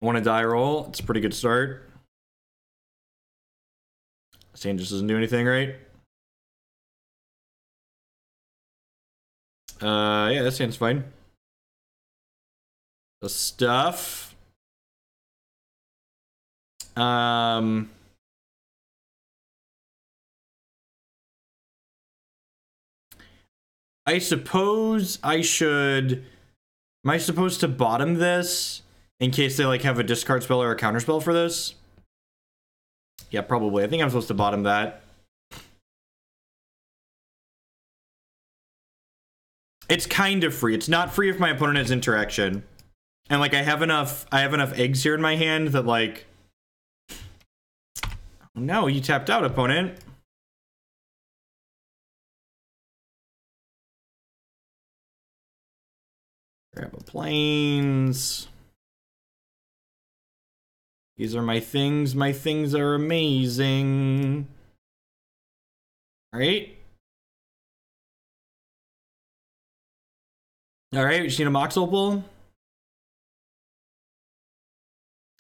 Want to die roll? It's a pretty good start. Sand just doesn't do anything, right? Yeah, that sand's fine. The stuff. I suppose I should. Am I supposed to bottom this in case they like have a discard spell or a counter spell for this? Yeah, probably. I think I'm supposed to bottom that. It's kind of free. It's not free if my opponent has interaction. And like I have enough eggs here in my hand that like no, you tapped out, opponent. Grab a plains. These are my things. My things are amazing. Alright. Alright, we just need a Mox Opal.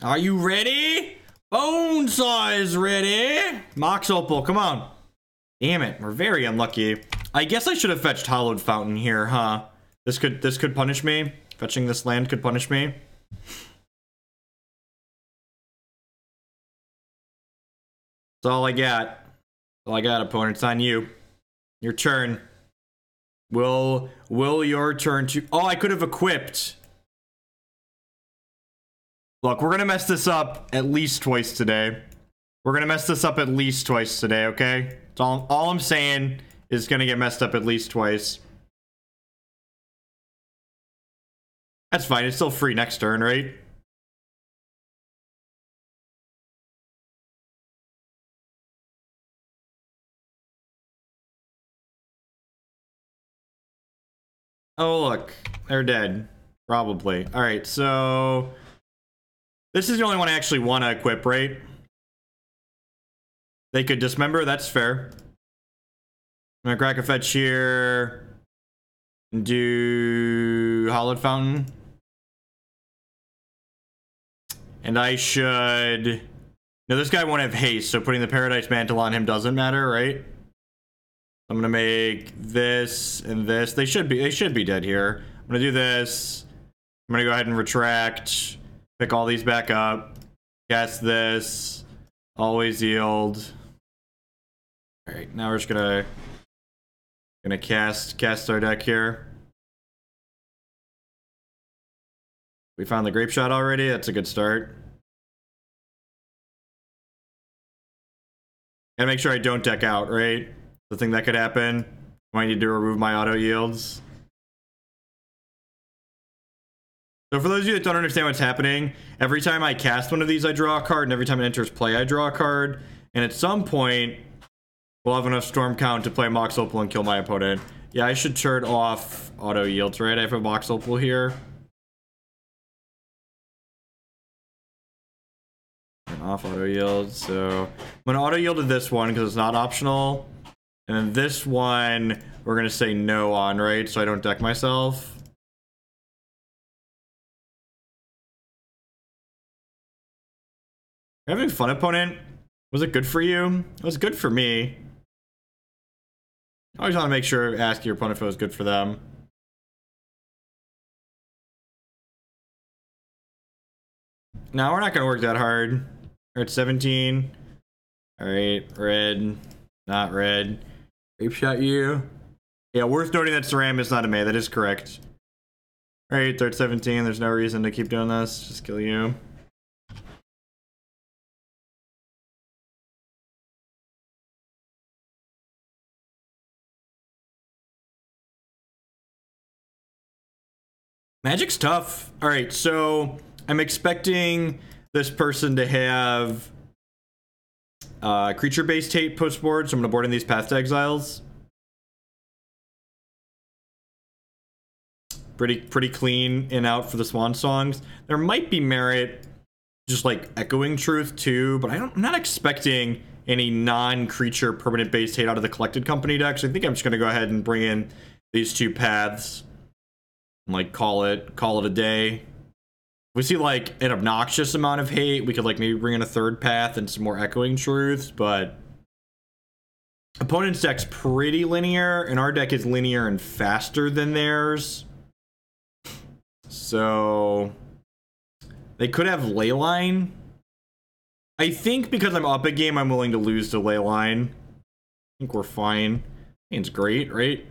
Are you ready? Bonesaw is ready. Mox Opal, come on. Damn it, we're very unlucky. I guess I should have fetched Hallowed Fountain here, huh? This could punish me. Fetching this land could punish me. That's all I got. That's all I got, opponent. It's on you. Your turn. Will your turn to... Oh, I could have equipped. Look, we're gonna mess this up at least twice today. We're gonna mess this up at least twice today, okay? That's all I'm saying is gonna get messed up at least twice. That's fine. It's still free next turn, right? Oh, look. They're dead. Probably. Alright, so... This is the only one I actually want to equip, right? They could dismember. That's fair. I'm gonna crack a fetch here. Do... Hallowed Fountain. And I should... No, this guy won't have haste, so putting the Paradise Mantle on him doesn't matter, right? I'm gonna make this and this. They should be dead here. I'm gonna do this. I'm gonna go ahead and retract. Pick all these back up. Cast this. Always yield. Alright, now we're just gonna cast our deck here. We found the Grapeshot already. That's a good start. Gotta make sure I don't deck out, right? The thing that could happen. I need to remove my auto yields. So for those of you that don't understand what's happening, every time I cast one of these, I draw a card, and every time it enters play, I draw a card. And at some point, we'll have enough storm count to play Mox Opal and kill my opponent. Yeah, I should turn off auto yields, right? I have a Mox Opal here. Turn off auto yields. So I'm gonna auto yield to this one because it's not optional. And then this one, we're gonna say no on, right? So I don't deck myself. You're having fun, opponent? Was it good for you? It was good for me. I always want to make sure, ask your opponent if it was good for them. Now we're not going to work that hard. We're at 17. Alright, red. Not red. Grapeshot you. Yeah, worth noting that Sram is not a May. That is correct. Alright, they're at 17. There's no reason to keep doing this. Just kill you. Magic's tough. Alright, so I'm expecting this person to have creature-based hate post-board, so I'm going to board in these Path to Exiles. Pretty clean in out for the Swan Songs. There might be merit just like Echoing Truth too, but I'm not expecting any non-creature permanent-based hate out of the Collected Company deck, so I think I'm just going to go ahead and bring in these two paths. Like call it a day. we see like an obnoxious amount of hate, we could like maybe bring in a third path and some more echoing truths, but opponent's deck's pretty linear, and our deck is linear and faster than theirs. So they could have Leyline. I think because I'm up a game, I'm willing to lose to Leyline. I think we're fine. It's great, right?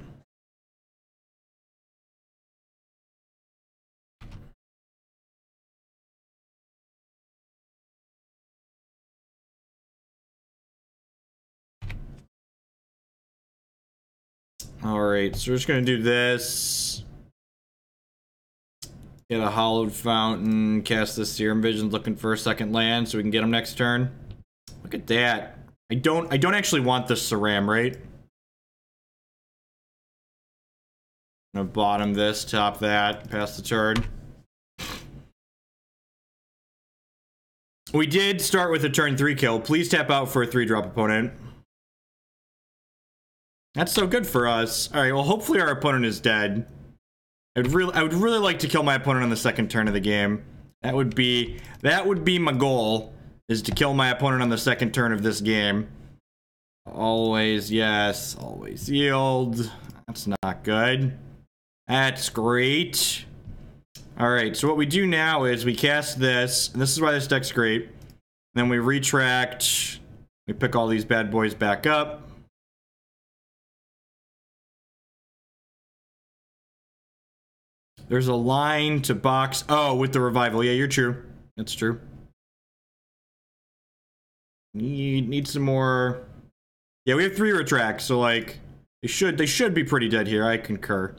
Alright, so we're just gonna do this. Get a Hallowed Fountain, cast the Serum Visions, looking for a second land so we can get them next turn. Look at that. I don't actually want this Sram, right? I'm gonna bottom this, top that, pass the turn. We did start with a turn 3 kill. Please tap out for a 3-drop opponent. That's so good for us. Alright, well hopefully our opponent is dead. I would really like to kill my opponent on the second turn of the game. That would be my goal, is to kill my opponent on the second turn of this game. Always, yes, always yield. That's not good. That's great. Alright, so what we do now is we cast this, and this is why this deck's great. Then we retract. We pick all these bad boys back up. There's a line to box. Oh, with the revival. Yeah, you're true. That's true. Need some more. Yeah, we have 3 retracts, so like they should be pretty dead here. I concur.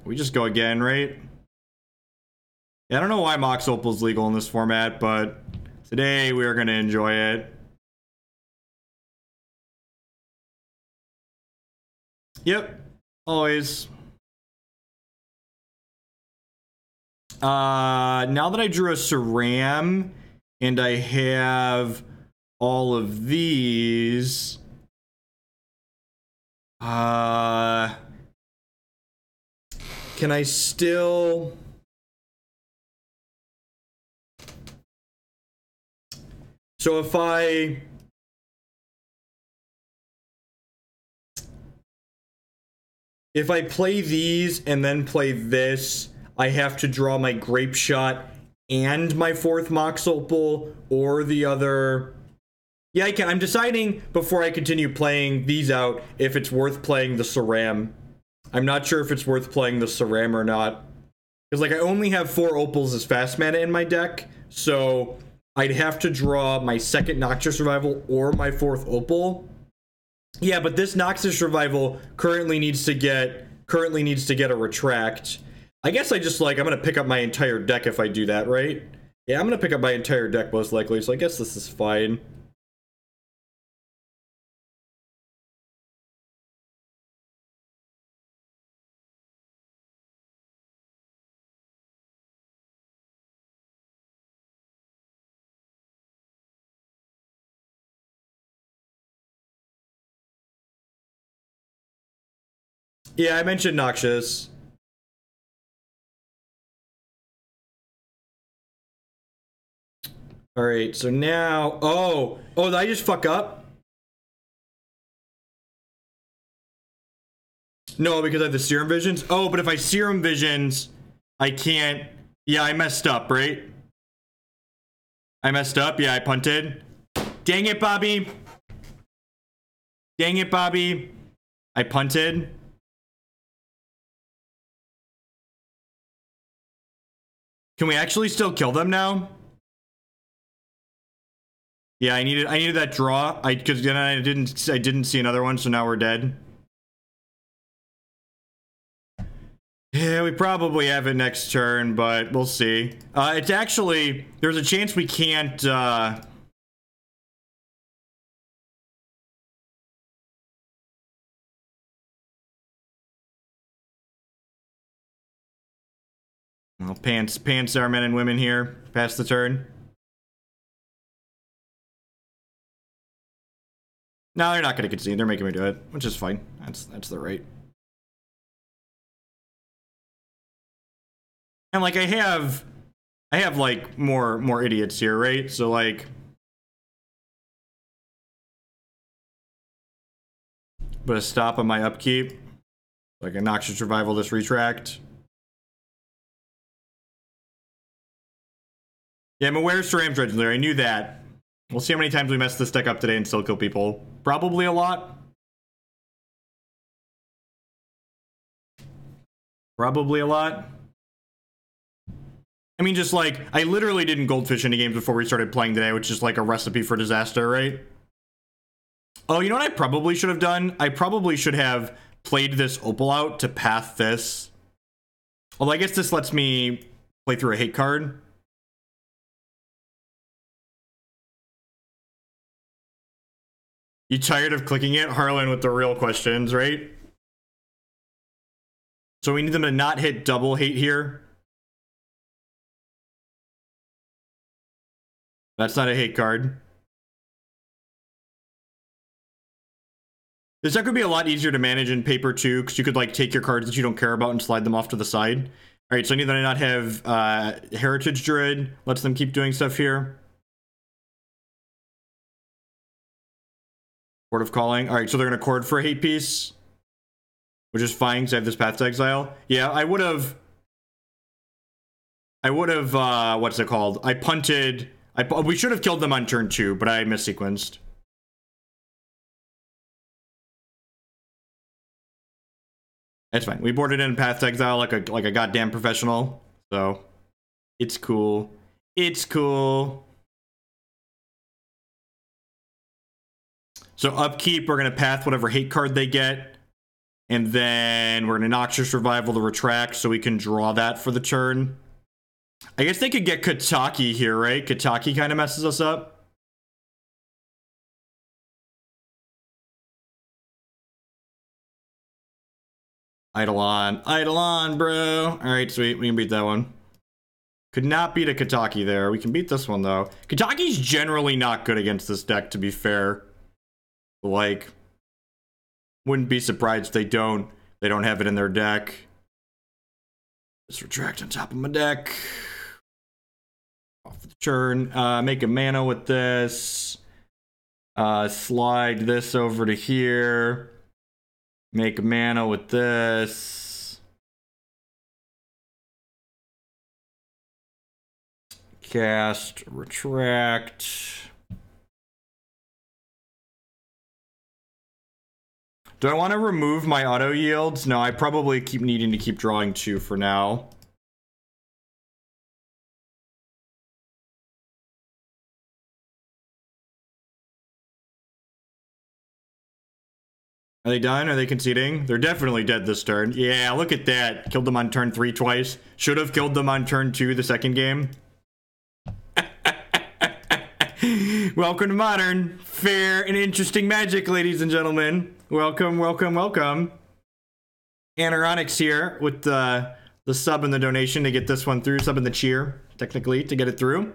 We just go again, right? Yeah, I don't know why Mox Opal is legal in this format, but today we are going to enjoy it. Yep, always. Now that I drew a Sram and I have all of these, can I still... So if I play these and then play this, I have to draw my Grapeshot and my 4th Mox Opal, or the other... Yeah, I can. I'm deciding before I continue playing these out if it's worth playing the Sram. I'm not sure if it's worth playing the Sram or not. Because, like, I only have 4 Opals as fast mana in my deck, so I'd have to draw my 2nd Noxious Revival or my 4th Opal. Yeah, but this Noxious Revival currently needs to get a Retract. I guess I just, like, I'm gonna pick up my entire deck if I do that, right? Yeah, I'm gonna pick up my entire deck most likely, so I guess this is fine. Yeah, I mentioned Noxious. Alright, so now... Oh, did I just fuck up? No, because I have the Serum Visions? Oh, but if I Serum Visions, I can't... Yeah, I messed up, right? I messed up? Yeah, I punted. Dang it, Bobby! Dang it, Bobby! I punted. Can we actually still kill them now? Yeah, I needed that draw. Because then I didn't see another one, so now we're dead. Yeah, we probably have it next turn, but we'll see. It's actually... There's a chance we can't... Well, pants our men and women here. Pass the turn. No, they're not going to concede. They're making me do it, which is fine. That's their right. And like I have like more idiots here, right? So like put a stop on my upkeep. Like a Noxious Revival this Retract. Yeah, I'm aware of Sram Dredge there. I knew that. We'll see how many times we mess this deck up today and still kill people. Probably a lot. Probably a lot. I mean, just like, I literally didn't goldfish any games before we started playing today, which is like a recipe for disaster, right? Oh, you know what I probably should have done? I probably should have played this Opal out to path this. Although I guess this lets me play through a hate card. You tired of clicking it? Harlan with the real questions, right? So we need them to not hit double hate here. That's not a hate card. This deck would be a lot easier to manage in paper too, because you could like take your cards that you don't care about and slide them off to the side. All right, so I need them to not have Heritage Druid. Lets them keep doing stuff here. Court of Calling. All right, so they're going to chord for a hate piece, which is fine because I have this Path to Exile. Yeah, I would have, what's it called? I punted. We should have killed them on turn 2, but I missequenced. That's fine. We boarded in Path to Exile like a goddamn professional. So, it's cool. It's cool. So upkeep, we're going to path whatever hate card they get. And then we're going to Noxious Revival the Retract so we can draw that for the turn. I guess they could get Kataki here, right? Kataki kind of messes us up. Eidolon, bro. All right, sweet. We can beat that one. Could not beat a Kataki there. We can beat this one, though. Kataki's generally not good against this deck, to be fair. Like, wouldn't be surprised if they don't have it in their deck. Let's Retract on top of my deck. Off the turn. Make a mana with this. Slide this over to here. Make a mana with this. Cast, Retract. Do I want to remove my auto yields? No, I probably keep needing to keep drawing 2 for now. Are they done? Are they conceding? They're definitely dead this turn. Yeah, look at that. Killed them on turn 3 twice. Should have killed them on turn 2 the second game. Welcome to Modern. Fair and interesting magic, ladies and gentlemen. Welcome, welcome, welcome. Anoronics here with the sub and the donation to get this one through. Sub and the cheer, technically, to get it through.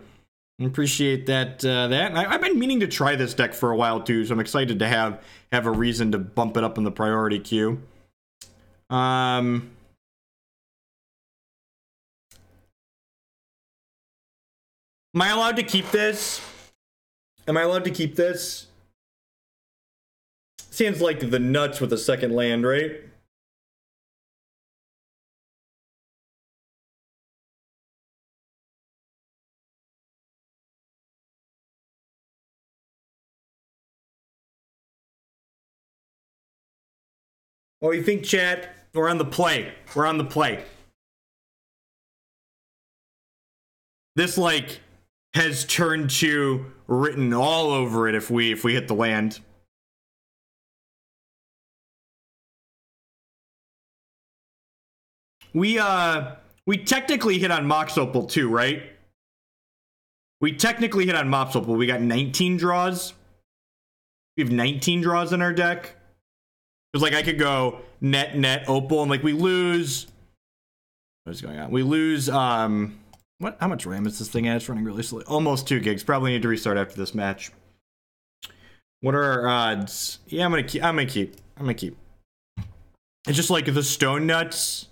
Appreciate that. I've been meaning to try this deck for a while too, so I'm excited to have a reason to bump it up in the priority queue. Am I allowed to keep this? Am I allowed to keep this? Seems like the nuts with a second land, right? What do you think, chat? We're on the play. We're on the play. This, like, has turn 2 written all over it if we hit the land. We technically hit on Mox Opal too, right? We technically hit on Mox Opal. We got 19 draws. We have 19 draws in our deck. Because, like, I could go net, Opal, and, like, we lose... What is going on? We lose, How much RAM is this thing at? It's running really slowly. Almost 2 gigs. Probably need to restart after this match. What are our odds? Yeah, I'm gonna keep. It's just, like, the Stone Nuts...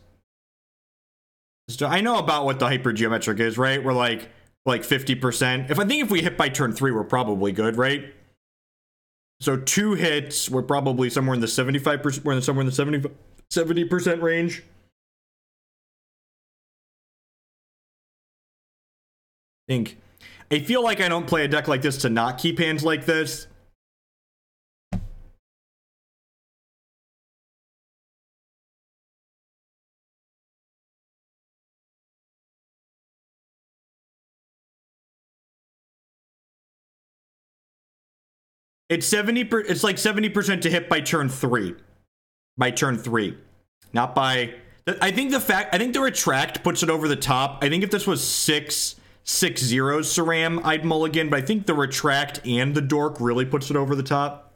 So I know about what the hypergeometric is, right? We're like 50%. If we hit by turn 3, we're probably good, right? So 2 hits, we're probably somewhere in the 75%. We're somewhere in the 70% range. I feel like I don't play a deck like this to not keep hands like this. It's like 70% to hit by turn 3. By turn 3. Not by... I think the Retract puts it over the top. I think if this was 6-0 Sram, I'd mulligan, but I think the Retract and the Dork really puts it over the top.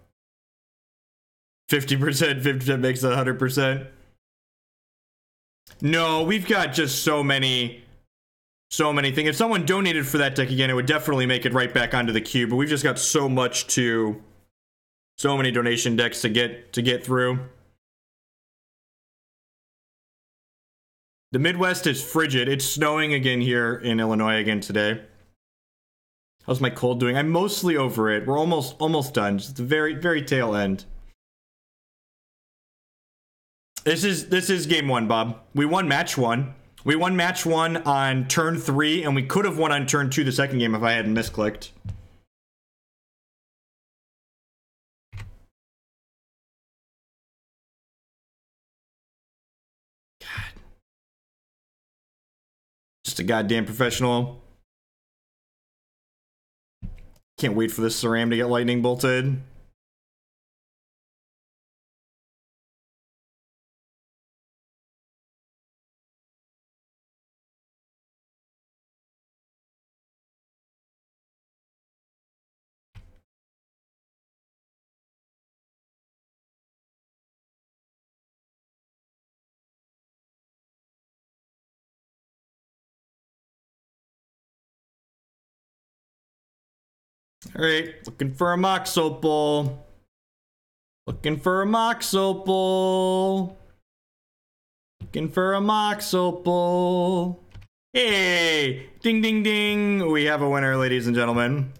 50% makes it 100%. No, we've got just so many things. If someone donated for that deck again, it would definitely make it right back onto the queue, but we've just got so many donation decks to get through. The Midwest is frigid. It's snowing again here in Illinois again today. How's my cold doing? I'm mostly over it. We're almost done. Just the very tail end. This is game 1, Bob. We won match 1. We won match 1 on turn 3, and we could have won on turn 2 the second game if I hadn't misclicked. God. Just a goddamn professional. Can't wait for this Sram to get lightning bolted. Alright, looking for a Mox Opal. Looking for a Mox Opal. Looking for a Mox Opal. Hey! Ding, ding, ding! We have a winner, ladies and gentlemen.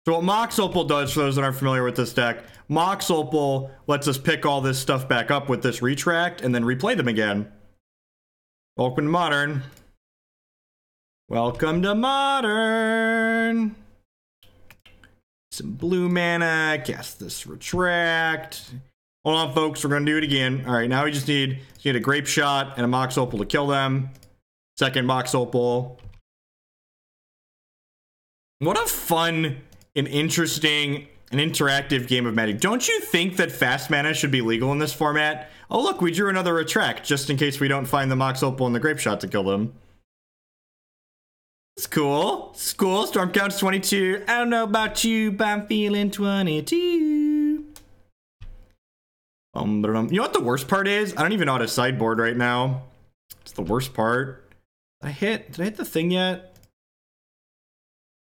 So what Mox Opal does, for those that aren't familiar with this deck, Mox Opal lets us pick all this stuff back up with this Retract and then replay them again. Welcome to Modern. Welcome to Modern! Some blue mana, cast this Retract. Hold on, folks, we're gonna do it again. All right, now we just need a Grapeshot and a Mox Opal to kill them. Second Mox Opal. What a fun and interesting and interactive game of Magic. Don't you think that fast mana should be legal in this format? Oh look, we drew another Retract, just in case we don't find the Mox Opal and the Grapeshot to kill them. It's cool. It's cool. Storm count's 22. I don't know about you, but I'm feeling 22. You know what the worst part is? I don't even know how to sideboard right now. It's the worst part. Did I hit the thing yet?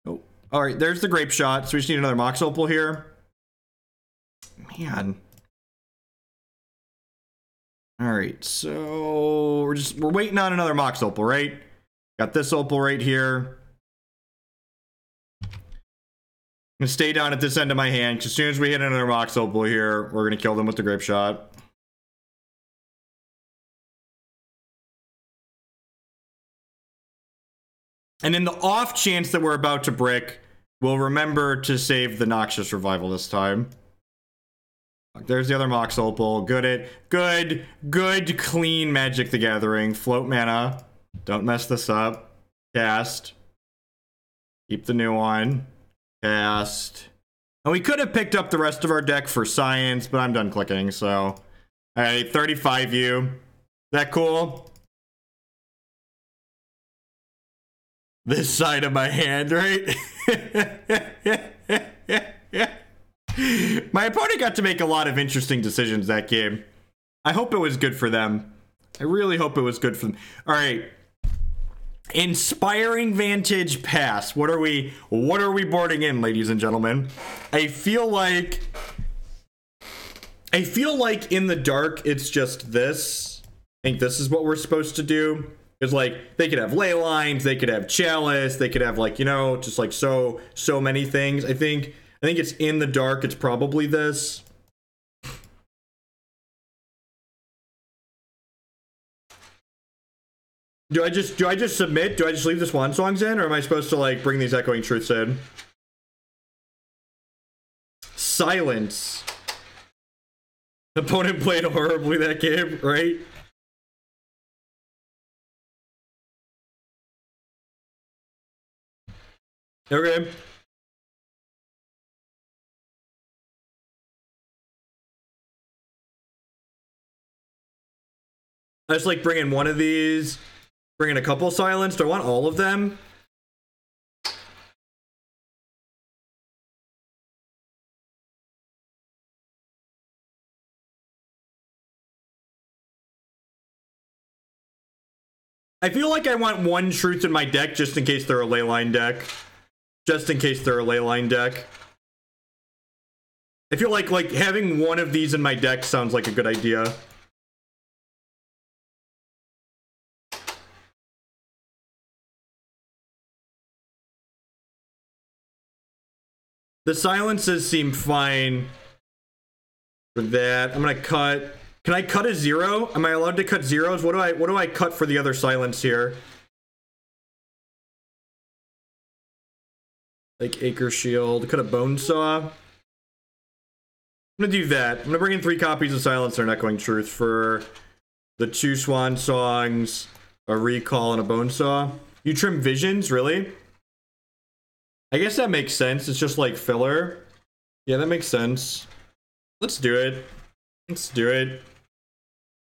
Oh, all right. There's the Grapeshot. So we just need another Mox Opal here. Man. All right. So we're waiting on another Mox Opal, right? Got this Opal right here. I'm gonna stay down at this end of my hand, because as soon as we hit another Mox Opal here, we're gonna kill them with the Grapeshot. And in the off chance that we're about to brick, we'll remember to save the Noxious Revival this time. There's the other Mox Opal. Good, clean Magic the Gathering. Float mana. Don't mess this up. Cast. Keep the new one. Cast. And we could have picked up the rest of our deck for Science, but I'm done clicking, so. Alright, 35U. Is that cool? This side of my hand, right? My opponent got to make a lot of interesting decisions that game. I hope it was good for them. I really hope it was good for them. Alright. Inspiring Vantage Pass. What are we boarding in, ladies and gentlemen? I feel like in the dark it's just this. I think this is what we're supposed to do. Because, like, they could have ley lines, they could have chalice, they could have, like, you know, just, like, so many things. I think it's in the dark. It's probably this. Do I just submit? Do I just leave the Swan Songs in? Or am I supposed to, like, bring these Echoing Truths in? Silence. Opponent played horribly that game, right? Okay. I just like bring in one of these, bring in a couple silence. Do I want all of them? I feel like I want one truth in my deck just in case they're a leyline deck. Just in case they're a leyline deck. I feel like having one of these in my deck sounds like a good idea. The silences seem fine for that. I'm gonna cut. Can I cut a 0? Am I allowed to cut 0s? What do I cut for the other silence here? Like Acre Shield. Cut a Bone Saw. I'm gonna do that. I'm gonna bring in 3 copies of Silence and an Echoing Truth for the 2 Swan Songs, a Recall, and a Bone Saw. You trim Visions, really? I guess that makes sense. It's just like filler. Yeah, that makes sense. Let's do it. Let's do it.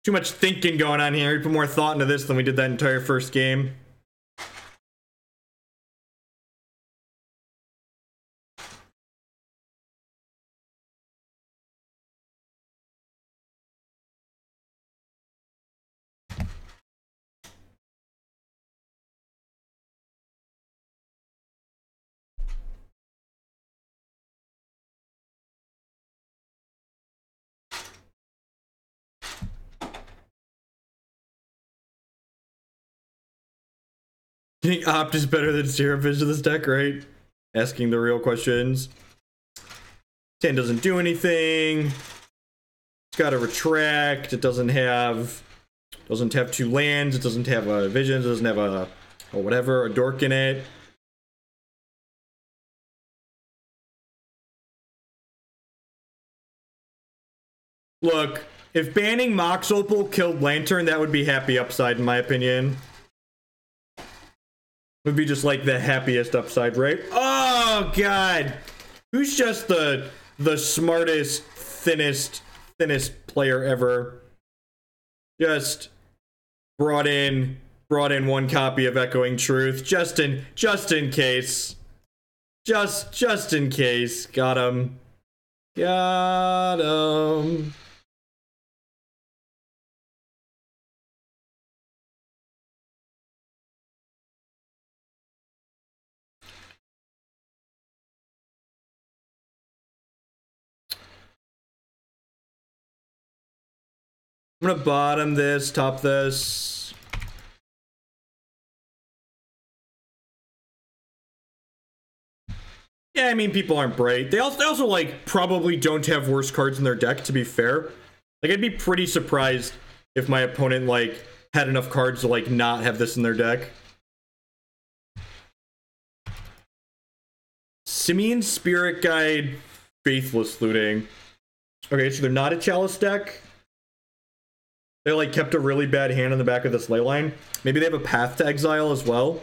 Too much thinking going on here. We put more thought into this than we did that entire first game. You think Opt is better than Serum Visions in this deck, right? Asking the real questions. 10 doesn't do anything. It's got a Retract. It doesn't have 2 lands. It doesn't have a Visions. It doesn't have a whatever, a dork in it. Look, if banning Mox Opal killed Lantern, that would be happy upside in my opinion. Would be just like the happiest upside, right? Oh god! Who's just the smartest, thinnest player ever? Just brought in 1 copy of Echoing Truth just in case. Just in case. Got him. Got him. I'm gonna bottom this, top this. Yeah, I mean, people aren't bright. They also like, probably don't have worse cards in their deck, to be fair. Like, I'd be pretty surprised if my opponent, like, had enough cards to, like, not have this in their deck. Simian Spirit Guide, Faithless Looting. Okay, so they're not a Chalice deck. They, like, kept a really bad hand on the back of this Leyline. Maybe they have a Path to Exile as well.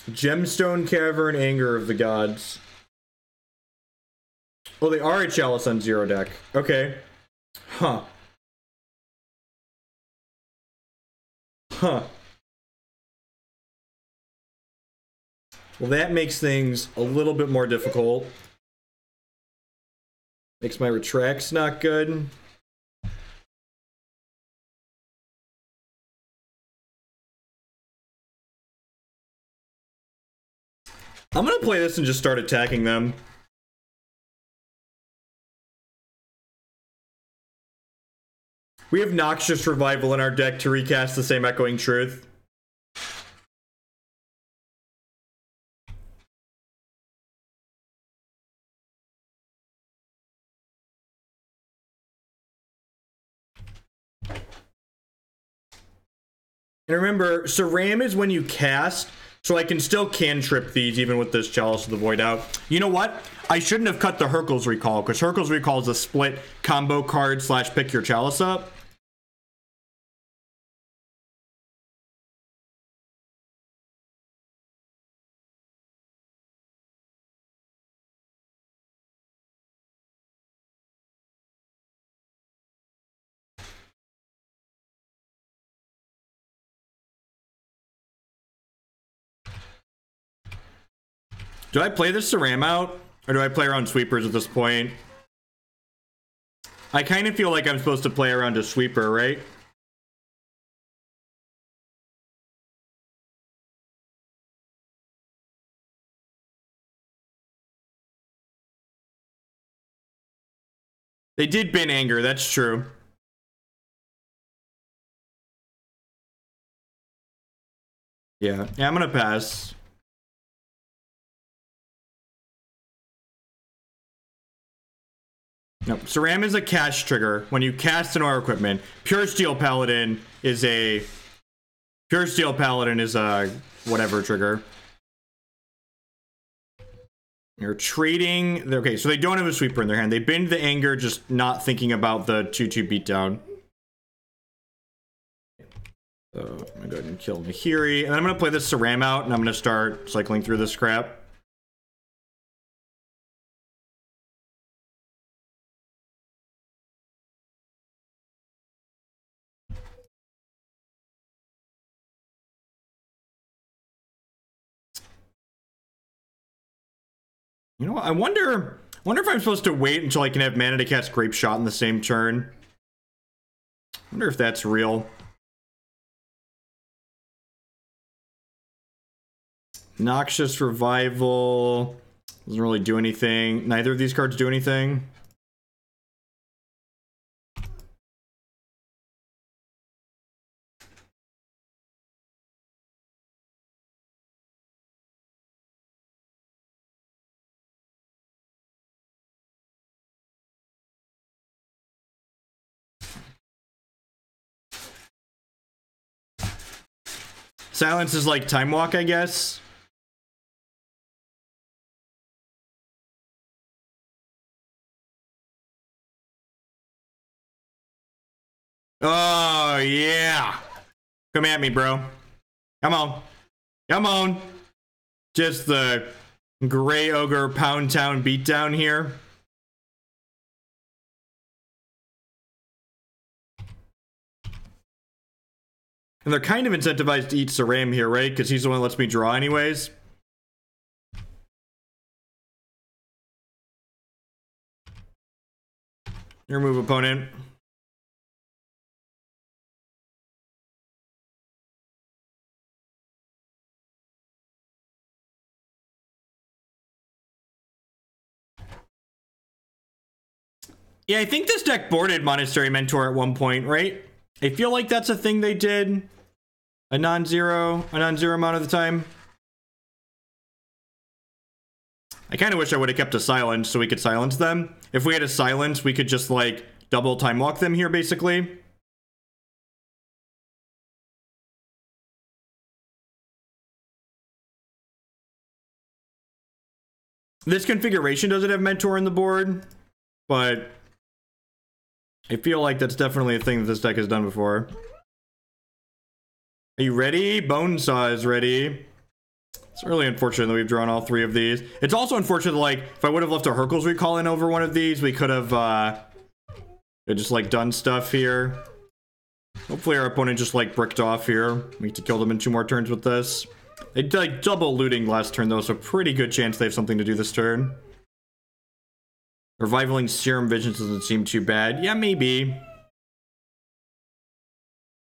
Gemstone Cavern, Anger of the Gods. Oh, they are a Chalice on 0 deck. Okay. Huh. Huh. Well, that makes things a little bit more difficult. Makes my Retracts not good. I'm gonna play this and just start attacking them. We have Noxious Revival in our deck to recast the same Echoing Truth. And remember, Sram is when you cast, so I can still cantrip these even with this Chalice of the Void out. You know what? I shouldn't have cut the Hurkyl's Recall, because Hurkyl's Recall is a split combo card / pick your Chalice up. Do I play this Sram out? Or do I play around sweepers at this point? I kind of feel like I'm supposed to play around a sweeper, right? They did bin Anger, that's true. Yeah, I'm gonna pass. No, Sram is a cast trigger when you cast an aura equipment. Puresteel Paladin is a whatever trigger. You're trading. Okay, so they don't have a sweeper in their hand. They binned the Anger, just not thinking about the 2/2 beatdown. So I'm gonna go ahead and kill Nahiri, and then I'm gonna play this Sram out, and I'm gonna start cycling through this crap. You know what? I wonder if I'm supposed to wait until I can have mana to cast Grapeshot in the same turn. I wonder if that's real. Noxious Revival doesn't really do anything. Neither of these cards do anything. Silence is like Time Walk, I guess. Oh, yeah. Come at me, bro. Come on. Come on. Just the Gray Ogre Pound Town beatdown here. And they're kind of incentivized to eat Sram here, right? Because he's the one that lets me draw anyways. Your move, opponent. Yeah, I think this deck boarded Monastery Mentor at one point, right? I feel like that's a thing they did. A non-zero amount of the time. I kind of wish I would have kept a silence so we could silence them. If we had a silence, we could just, like, double time walk them here, basically. This configuration doesn't have Mentor in the board, but I feel like that's definitely a thing that this deck has done before. Are you ready? Bonesaw is ready. It's really unfortunate that we've drawn all three of these. It's also unfortunate that, like, if I would have left a Hurkyl's Recall in over one of these, we could have just, like, done stuff here. Hopefully our opponent just, like, bricked off here. We need to kill them in 2 more turns with this. They did, like, double looting last turn, though, so pretty good chance they have something to do this turn. Revivaling Serum Visions doesn't seem too bad. Yeah, maybe.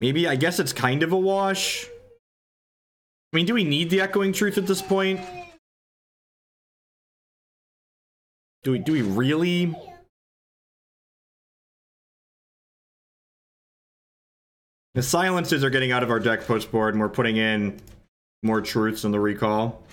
Maybe, I guess it's kind of a wash. I mean, do we need the Echoing Truth at this point? Do we really? The silences are getting out of our deck post board, and we're putting in more truths in the recall.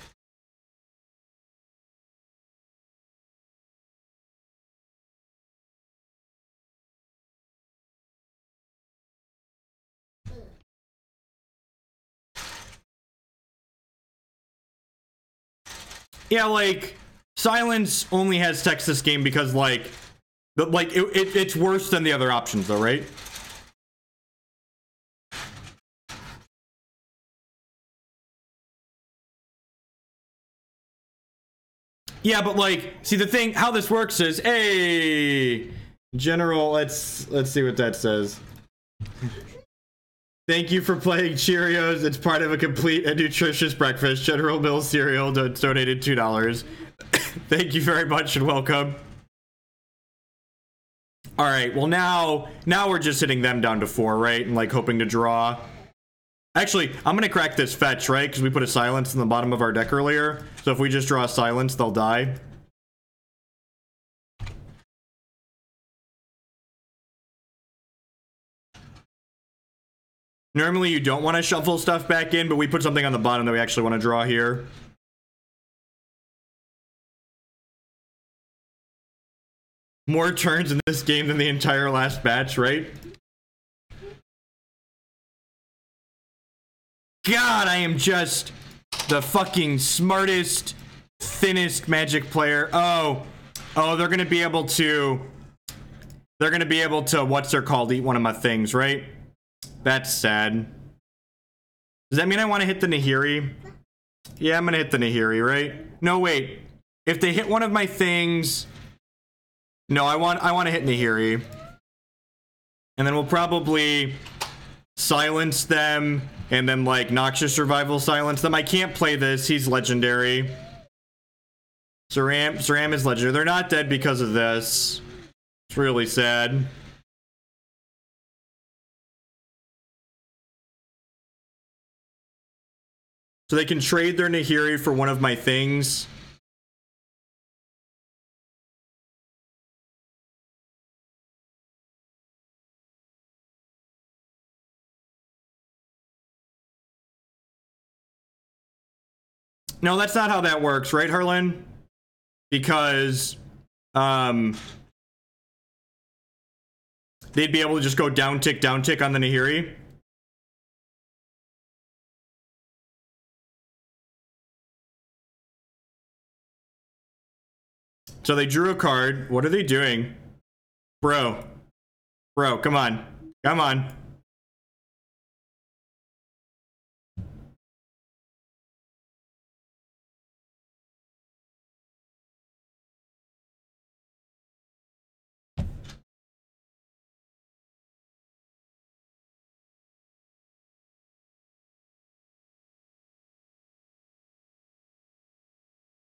Yeah, like, silence only has text this game because, like, it's worse than the other options, though, right? Yeah, but, like, see, the thing, how this works is, hey, general, let's see what that says. Thank you for playing Cheerios. It's part of a complete and nutritious breakfast. General Mills cereal donated $2. Thank you very much and welcome. All right, well now we're just hitting them down to 4, right? And like hoping to draw. Actually, I'm gonna crack this fetch, right? Because we put a silence in the bottom of our deck earlier. So if we just draw a silence, they'll die. Normally you don't want to shuffle stuff back in, but we put something on the bottom that we actually want to draw here. More turns in this game than the entire last batch, right? God, I am just the fucking smartest, thinnest Magic player. Oh, they're gonna be able to, what's they're called, eat one of my things, right? That's sad. Does that mean I want to hit the Nahiri? Yeah, I'm gonna hit the Nahiri, right? No, wait. If they hit one of my things... No, I want to hit Nahiri. And then we'll probably silence them, and then, like, Noxious Revival silence them. I can't play this. He's legendary. Sram is legendary. They're not dead because of this. It's really sad. So they can trade their Nahiri for one of my things. No, that's not how that works, right, Harlan? Because, they'd be able to just go down tick on the Nahiri. So they drew a card. What are they doing? Bro, come on. Come on.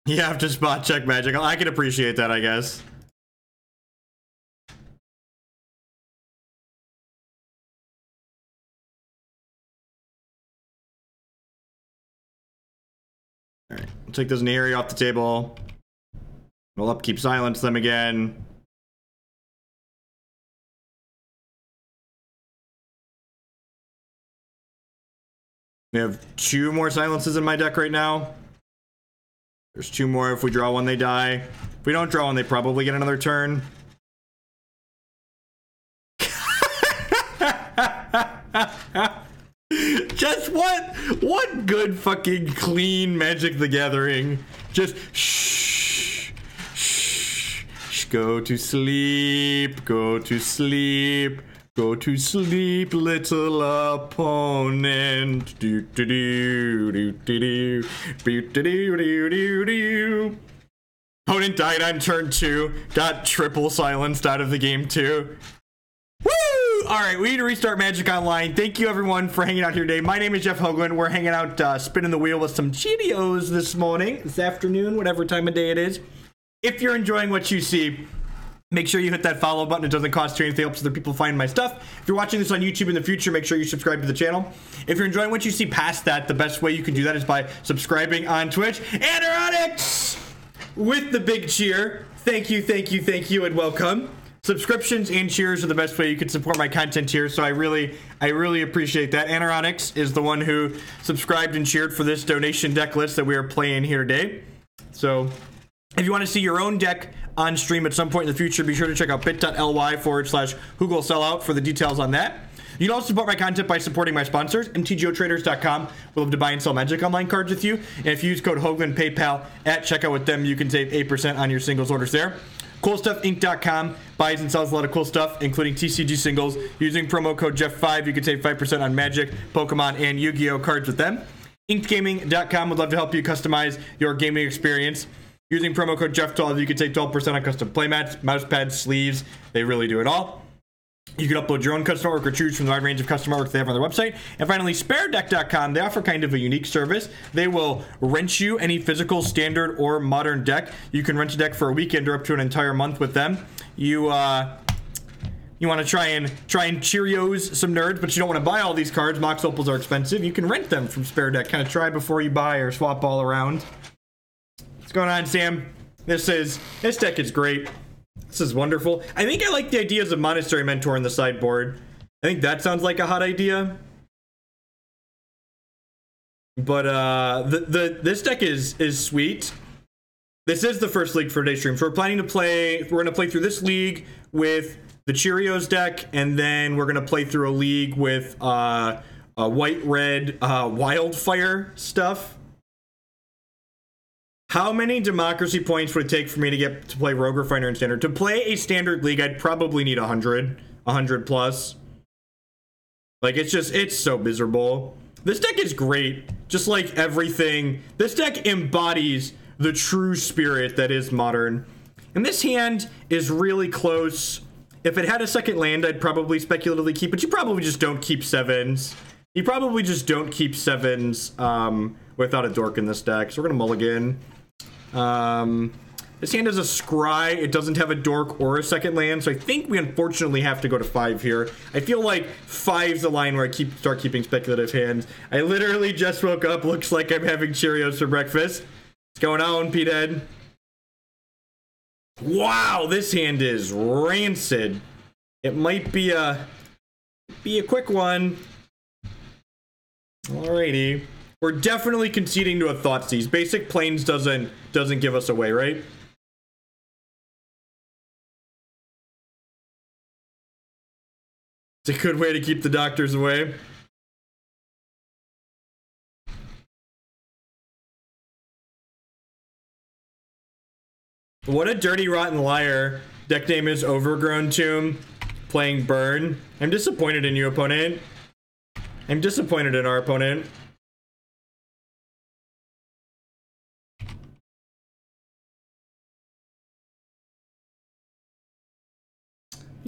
You have to spot check Magic. I can appreciate that, I guess. Alright, we'll take this Nahiri off the table. We'll upkeep silence them again. We have 2 more silences in my deck right now. There's 2 more. If we draw one, they die. If we don't draw one, they probably get another turn. Just what good fucking clean Magic the Gathering. Just shh. Go to sleep. Go to sleep. Go to sleep, little opponent. Do do do do do do do do do do. Opponent died on turn 2. Got triple silenced out of the game too. Woo! All right, we need to restart Magic Online. Thank you everyone for hanging out here today. My name is Jeff Hoagland. We're hanging out, spinning the wheel with some Cheerios this morning, this afternoon, whatever time of day it is. If you're enjoying what you see, make sure you hit that follow button. It doesn't cost you anything. It helps other people find my stuff. If you're watching this on YouTube in the future, make sure you subscribe to the channel. If you're enjoying what you see past that, the best way you can do that is by subscribing on Twitch. Anoronics with the big cheer. Thank you, and welcome. subscriptions and cheers are the best way you can support my content here, so I really appreciate that. Anaronix is the one who subscribed and cheered for this donation deck list that we are playing here today. So if you want to see your own deck on stream at some point in the future, be sure to check out bit.ly/Hurkyl sellout for the details on that. You can also support my content by supporting my sponsors, mtgotraders.com. We'll love to buy and sell Magic Online cards with you. And if you use code Hoagland PayPal at checkout with them, you can save 8% on your singles orders there. CoolStuffInc.com buys and sells a lot of cool stuff, including TCG singles. Using promo code Jeff5, you can save 5% on Magic, Pokemon, and Yu-Gi-Oh cards with them. InkedGaming.com would love to help you customize your gaming experience. Using promo code Jeff12, you can save 12% on custom playmats, mouse pads, sleeves. They really do it all. You can upload your own custom artwork or choose from the wide range of custom artwork they have on their website. And finally, SpareDeck.com. They offer kind of a unique service. They will rent you any physical, standard, or modern deck. You can rent a deck for a weekend or up to an entire month with them. You want to try and Cheerios some nerds, but you don't want to buy all these cards. Mox Opals are expensive. You can rent them from SpareDeck. Kind of try before you buy or swap all around. What's going on, Sam? This deck is great. This is wonderful. I think I like the ideas of Monastery Mentor in the sideboard. I think that sounds like a hot idea. But this deck is sweet. This is the first league for today's stream. So we're planning to play, we're gonna play through this league with the Cheerios deck, and then we're gonna play through a league with a white-red wildfire stuff. How many democracy points would it take for me to get to play Rogue Refiner in Standard? To play a Standard League, I'd probably need 100 plus. Like, it's so miserable. This deck is great. Just like everything. This deck embodies the true spirit that is Modern. And this hand is really close. If it had a second land, I'd probably speculatively keep, but you probably just don't keep 7s. You probably just don't keep 7s without a dork in this deck. So we're gonna mulligan. This hand has a scry. It doesn't have a dork or a second land, so I think we unfortunately have to go to 5 here. I feel like 5's the line where I start keeping speculative hands. I literally just woke up. Looks like I'm having Cheerios for breakfast. What's going on, Petehead? Wow, this hand is rancid. It might be a quick one. Alrighty. We're definitely conceding to a Thoughtseize. Basic Plains doesn't give us away, right? It's a good way to keep the doctors away. What a dirty, rotten liar. Deck name is Overgrown Tomb. Playing Burn. I'm disappointed in you, opponent. I'm disappointed in our opponent.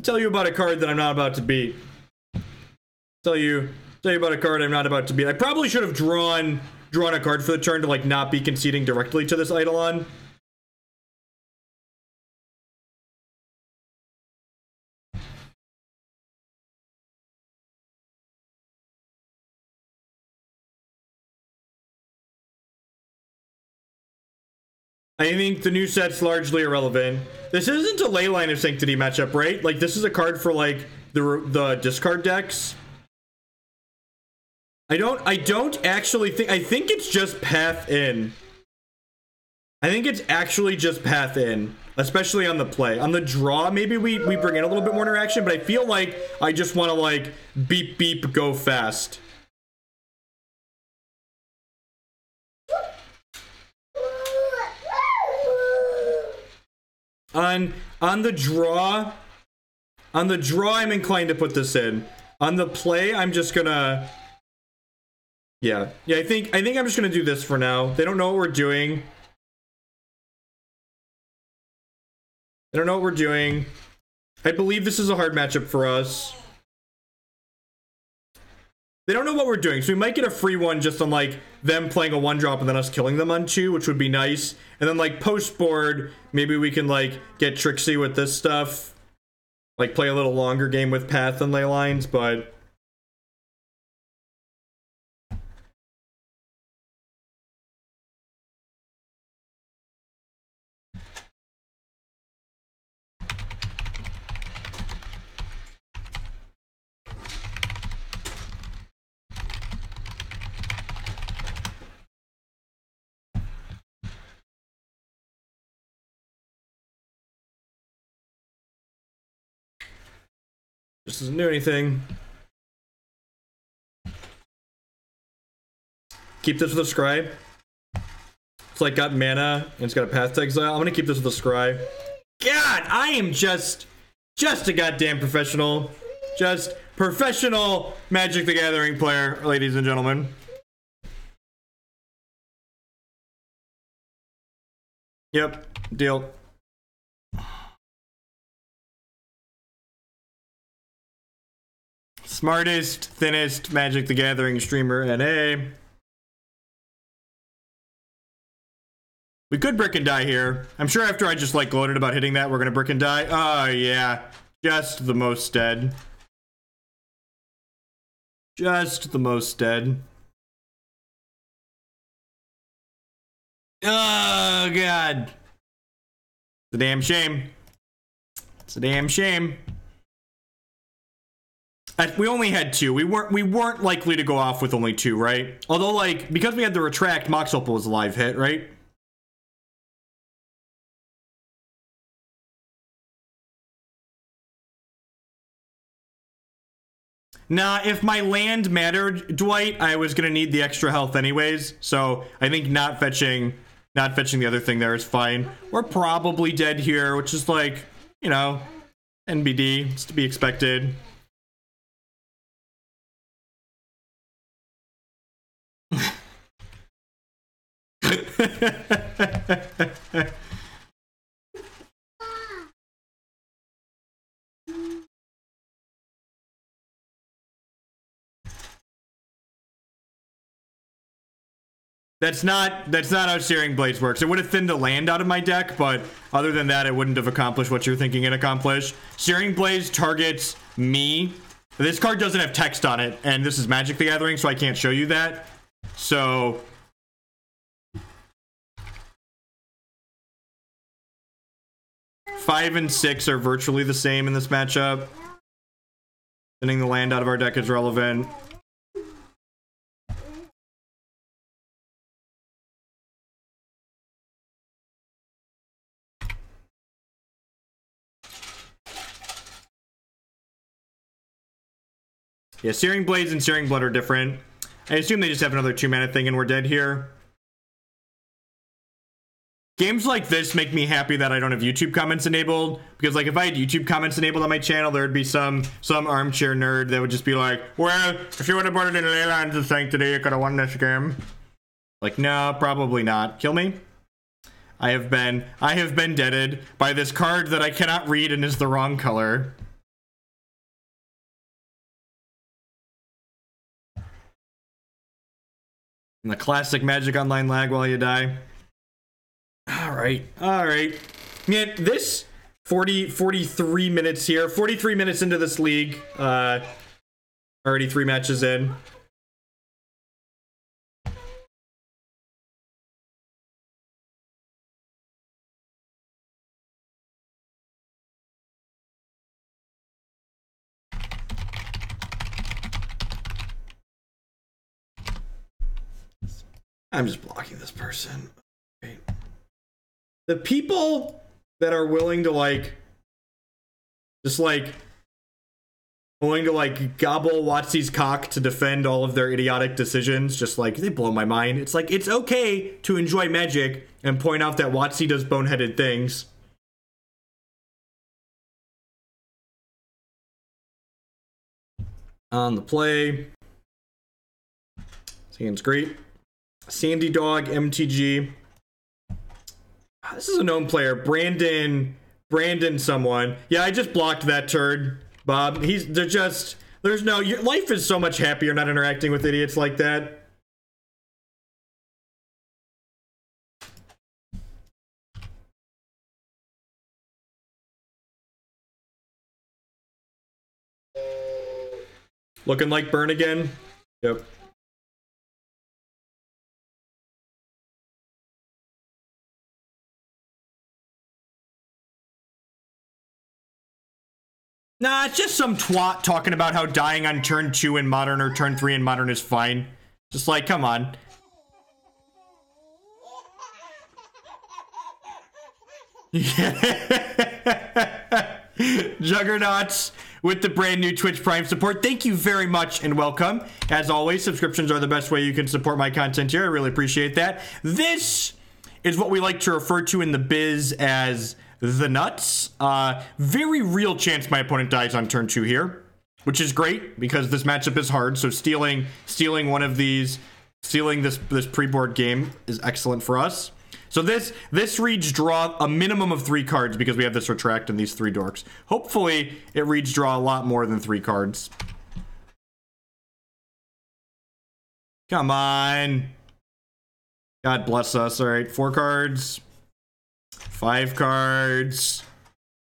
Tell you about a card that I'm not about to beat. Tell you about a card I'm not about to beat. I probably should have drawn a card for the turn to like not be conceding directly to this Eidolon. I think the new set's largely irrelevant. This isn't a Leyline of Sanctity matchup, right? Like, this is a card for, like, the discard decks. I don't actually think... I think it's just Path In. I think it's actually just Path In. Especially on the play. On the draw, maybe we bring in a little bit more interaction, but I feel like I just want to, like, beep, beep, go fast. On the draw, I'm inclined to put this in. On the play, I'm just gonna... Yeah, I think I'm just gonna do this for now. They don't know what we're doing. They don't know what we're doing. I believe this is a hard matchup for us. They don't know what we're doing, so we might get a free one just on, like, them playing a 1-drop and then us killing them on 2, which would be nice. And then, like, post-board, maybe we can, like, get tricksy with this stuff. Like, play a little longer game with Path and Leylines, but... Just doesn't do anything. Keep this with a scry. It's like got mana and it's got a path to exile. I'm gonna keep this with a scry. God, I am just a goddamn professional. Just professional Magic the Gathering player, ladies and gentlemen. Yep, deal. Smartest, thinnest Magic the Gathering streamer NA. We could brick and die here. I'm sure after I just like gloated about hitting that, we're gonna brick and die. Oh yeah, just the most dead. Just the most dead. Oh god. It's a damn shame. It's a damn shame. We only had 2. We weren't likely to go off with only 2, right? Although, like, because we had the Retract, Mox Opal was a live hit, right? Nah, if my land mattered, Dwight, I was gonna need the extra health anyways. So I think not fetching the other thing there is fine. We're probably dead here, which is like, you know, NBD. It's to be expected. That's not how Searing Blades works. It would have thinned the land out of my deck, but other than that, it wouldn't have accomplished what you're thinking it accomplished. Searing Blades targets me. This card doesn't have text on it, and this is Magic the Gathering, so I can't show you that. So 5 and 6 are virtually the same in this matchup. Thinning the land out of our deck is relevant. Yeah, Searing Blades and Searing Blood are different. I assume they just have another 2-mana thing and we're dead here. Games like this make me happy that I don't have YouTube comments enabled, because like if I had YouTube comments enabled on my channel, there would be some armchair nerd that would just be like, well, if you would have put it in Leyline of Sanctity, you could have won this game. Like, no, probably not. Kill me. I have been deaded by this card that I cannot read and is the wrong color. And the classic Magic Online lag while you die. Alright. Yeah, this 43 minutes here. 43 minutes into this league. Already 3 matches in. I'm just blocking this person. Okay. The people that are willing to like, just like, willing to like gobble WotC's cock to defend all of their idiotic decisions, just like, they blow my mind. It's like, it's okay to enjoy Magic and point out that WotC does boneheaded things. On the play. This hand's great. Sandy Dog, MTG. This is a known player. Brandon someone. Yeah, I just blocked that turd, Bob. There's no, your life is so much happier not interacting with idiots like that. Looking like burn again? Yep. Nah, it's just some twat talking about how dying on turn 2 in Modern or turn 3 in Modern is fine. Just like, come on. Juggernauts with the brand new Twitch Prime support. Thank you very much and welcome. As always, subscriptions are the best way you can support my content here. I really appreciate that. This is what we like to refer to in the biz as the nuts. Very real chance my opponent dies on turn 2 here, which is great because this matchup is hard. So stealing one of these, stealing this pre-board game is excellent for us. So this reads draw a minimum of 3 cards because we have this Retract and these 3 dorks. Hopefully it reads draw a lot more than 3 cards. Come on. God bless us. All right, 4 cards. 5 cards.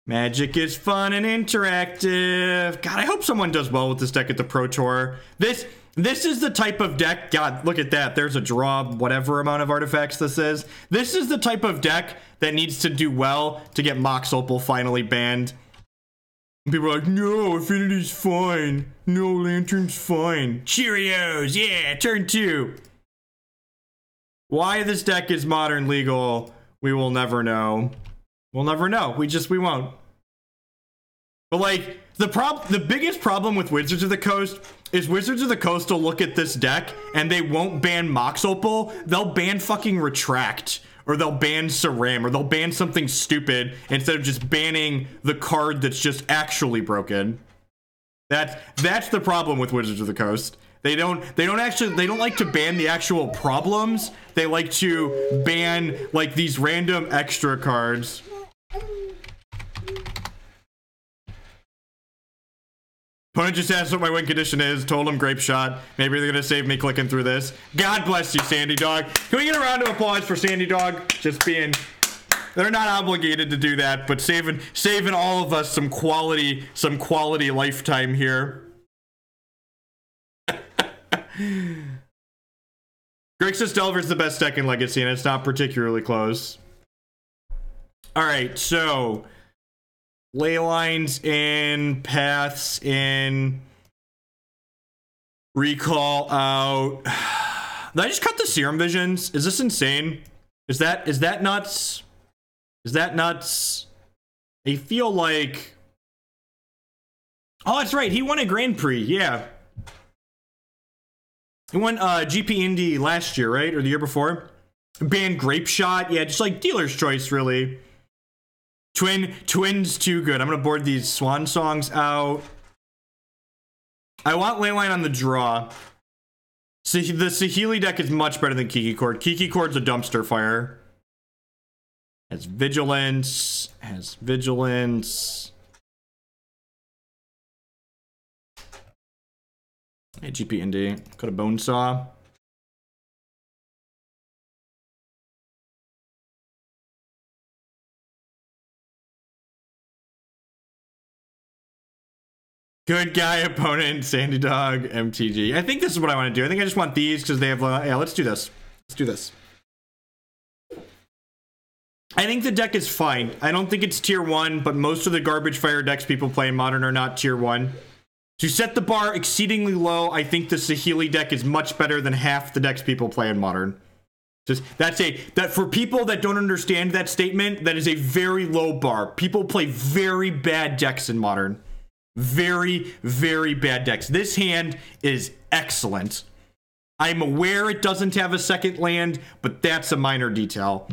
Magic is fun and interactive. God, I hope someone does well with this deck at the Pro Tour. This is the type of deck. God, look at that. There's a draw, whatever amount of artifacts this is. This is the type of deck that needs to do well to get Mox Opal finally banned. People are like, no, Affinity's fine. No, Lantern's fine. Cheerios, yeah, turn 2. Why this deck is modern legal, we will never know. We'll never know. We won't. But like, the biggest problem with Wizards of the Coast is Wizards of the Coast will look at this deck and they won't ban Mox Opal. They'll ban fucking Retract, or they'll ban Sram, or they'll ban something stupid instead of just banning the card that's just actually broken. That's the problem with Wizards of the Coast. They don't like to ban the actual problems. They like to ban like these random extra cards. Opponent just asked what my win condition is, told him Grapeshot. Maybe they're gonna save me clicking through this. God bless you, Sandy Dog. Can we get a round of applause for Sandy Dog? Just being, they're not obligated to do that, but saving all of us some quality lifetime here. Grixis Delver's the best deck in Legacy, and it's not particularly close. Alright, so Leylines in, Paths in, Recall out. Did I just cut the Serum Visions? Is this insane? Is that nuts? Is that nuts? I feel like... Oh, that's right. He won a Grand Prix. Yeah. He won GP Indy last year, right? Or the year before? Banned Grapeshot. Yeah, just like dealer's choice, really. Twins too good. I'm gonna board these Swan Songs out. I want Leyline on the draw. So the Saheeli deck is much better than Kiki Cord. Kiki Cord's a dumpster fire. Has Vigilance. Has Vigilance. Hey, GP Indy. Got a Bone Saw. Good guy opponent, Sandy Dog, MTG. I think this is what I want to do. I think I just want these because they have... yeah, let's do this. Let's do this. I think the deck is fine. I don't think it's tier 1, but most of the garbage fire decks people play in Modern are not tier 1. To set the bar exceedingly low, I think the Saheeli deck is much better than half the decks people play in Modern. Just that for people that don't understand that statement, that is a very low bar. People play very bad decks in Modern. Very, very bad decks. This hand is excellent. I'm aware it doesn't have a second land, but that's a minor detail.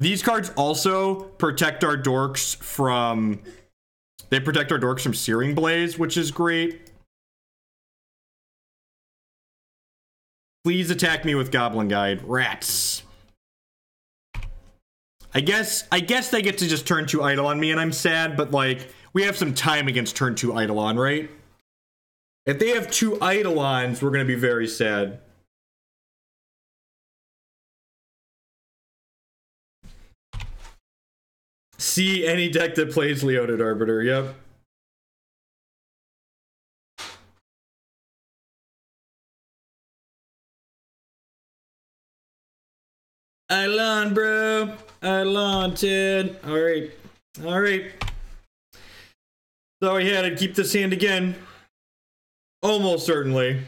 These cards also protect our dorks from... They protect our dorks from Searing Blaze, which is great. Please attack me with Goblin Guide. Rats. I guess they get to just turn 2 idle on me and I'm sad, but like... We have some time against turn 2 Eidolon, right? If they have 2 Eidolons, we're going to be very sad. See any deck that plays Leonin Arbiter, yep. Eidolon, bro. Eidolon, Ted. Alright. Alright. So yeah, I'd keep this hand again. Almost certainly.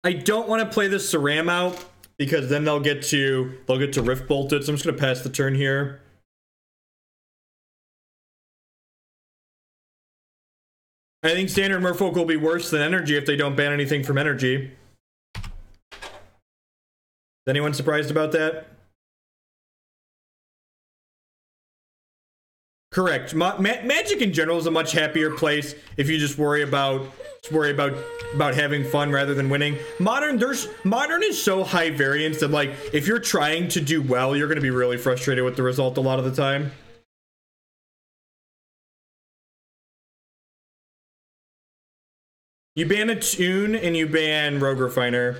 I don't want to play the Sram out because then they'll get to Rift Bolt it. So I'm just gonna pass the turn here. I think standard Merfolk will be worse than energy if they don't ban anything from energy. Is anyone surprised about that? Correct. Magic in general is a much happier place if you just worry about having fun rather than winning. Modern is so high variance that, like, if you're trying to do well, you're going to be really frustrated with the result a lot of the time. You ban a Tune and you ban Rogue Refiner.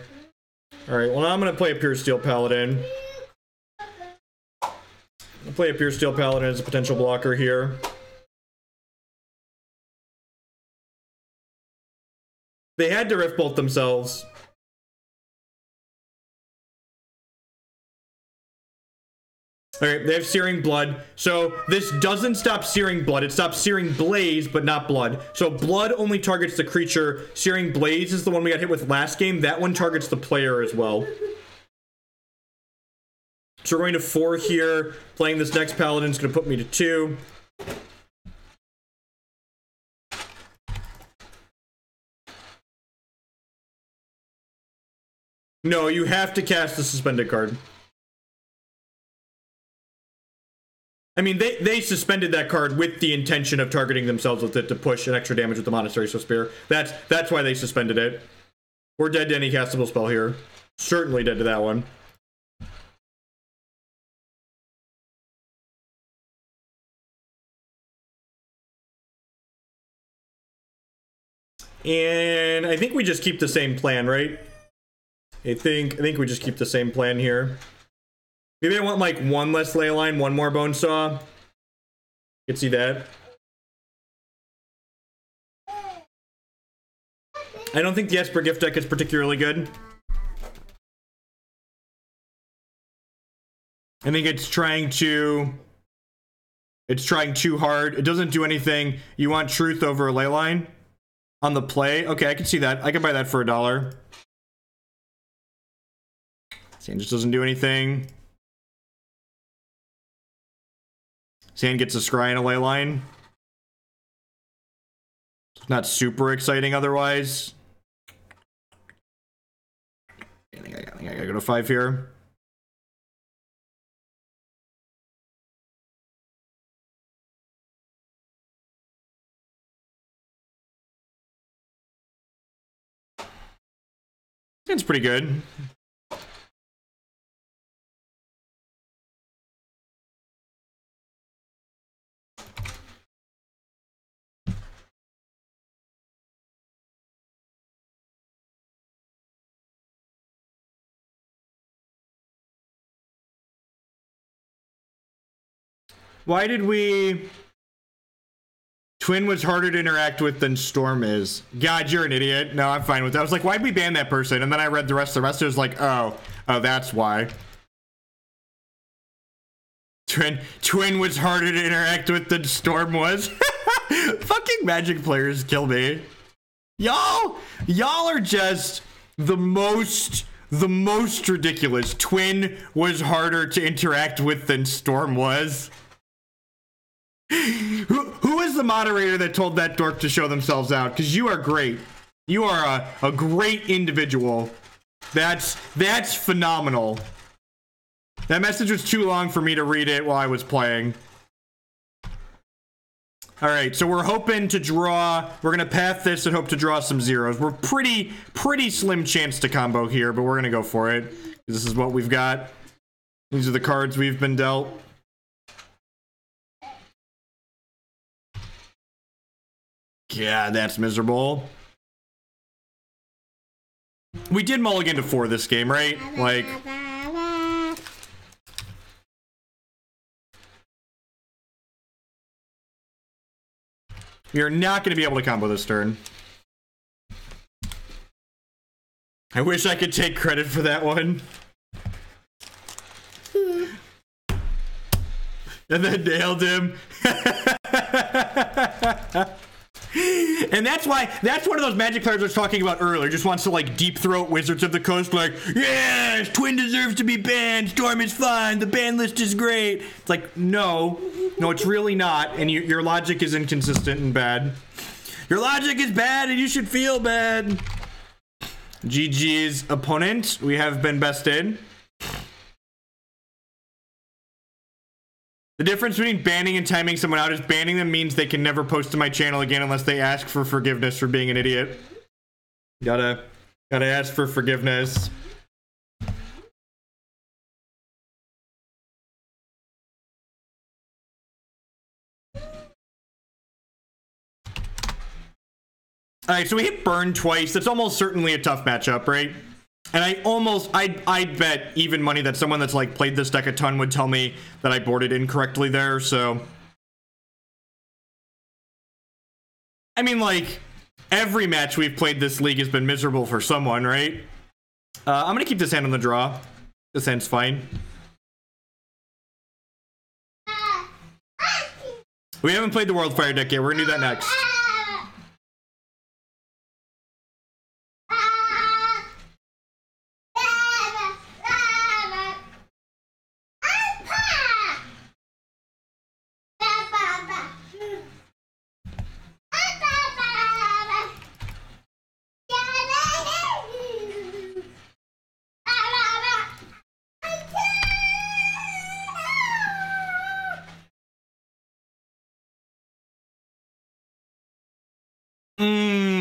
Alright, well now I'm going to play a Puresteel Paladin. I'll play a Puresteel Paladin as a potential blocker here. They had to Rift Bolt themselves. Alright, they have Searing Blood. So this doesn't stop Searing Blood. It stops Searing Blaze, but not Blood. So Blood only targets the creature. Searing Blaze is the one we got hit with last game. That one targets the player as well. So we're going to 4 here. Playing this next Paladin is going to put me to 2. No, you have to cast the suspended card. I mean, they suspended that card with the intention of targeting themselves with it to push an extra damage with the Monastery Spear. That's why they suspended it. We're dead to any castable spell here. Certainly dead to that one. And I think we just keep the same plan, right? I think we just keep the same plan here. Maybe I want like one less Leyline, one more Bone Saw. You can see that. I don't think the Esper Gift deck is particularly good. I think it's trying too hard. It doesn't do anything. You want Truth over Leyline on the play. Okay, I can see that. I can buy that for $1. Sand just doesn't do anything. Sand gets a Scry and a Leyline. It's not super exciting otherwise. I think I gotta go to 5 here. It's pretty good. Why did we... Twin was harder to interact with than Storm is. God, you're an idiot. No, I'm fine with that. I was like, why'd we ban that person? And then I read the rest. The rest was like, oh, that's why. Twin was harder to interact with than Storm was. Fucking Magic players kill me. Y'all are just the most ridiculous. Twin was harder to interact with than Storm was. Who is the moderator that told that dork to show themselves out? Because you are great. You are a great individual. That's phenomenal. That message was too long for me to read it while I was playing. All right, so we're hoping to draw. We're gonna path this and hope to draw some zeros. We're pretty slim chance to combo here, but we're gonna go for it. This is what we've got. These are the cards we've been dealt. Yeah, that's miserable. We did mulligan to 4 this game, right? Like... You're not going to be able to combo this turn. I wish I could take credit for that one. And then nailed him. And that's why, that's one of those Magic players I was talking about earlier. Just wants to like deep throat Wizards of the Coast, like, yes, Twin deserves to be banned, Storm is fine, the ban list is great. It's like, no, it's really not. And your logic is inconsistent and bad. Your logic is bad and you should feel bad. GG's opponent, we have been bested. The difference between banning and timing someone out is banning them means they can never post to my channel again unless they ask for forgiveness for being an idiot. Gotta ask for forgiveness. Alright, so we hit burn twice. That's almost certainly a tough matchup, right? And I'd bet even money that someone that's like played this deck a ton would tell me that I boarded incorrectly there, so. I mean, like, every match we've played this league has been miserable for someone, right? I'm gonna keep this hand on the draw. This hand's fine. We haven't played the World Fire deck yet. We're gonna do that next.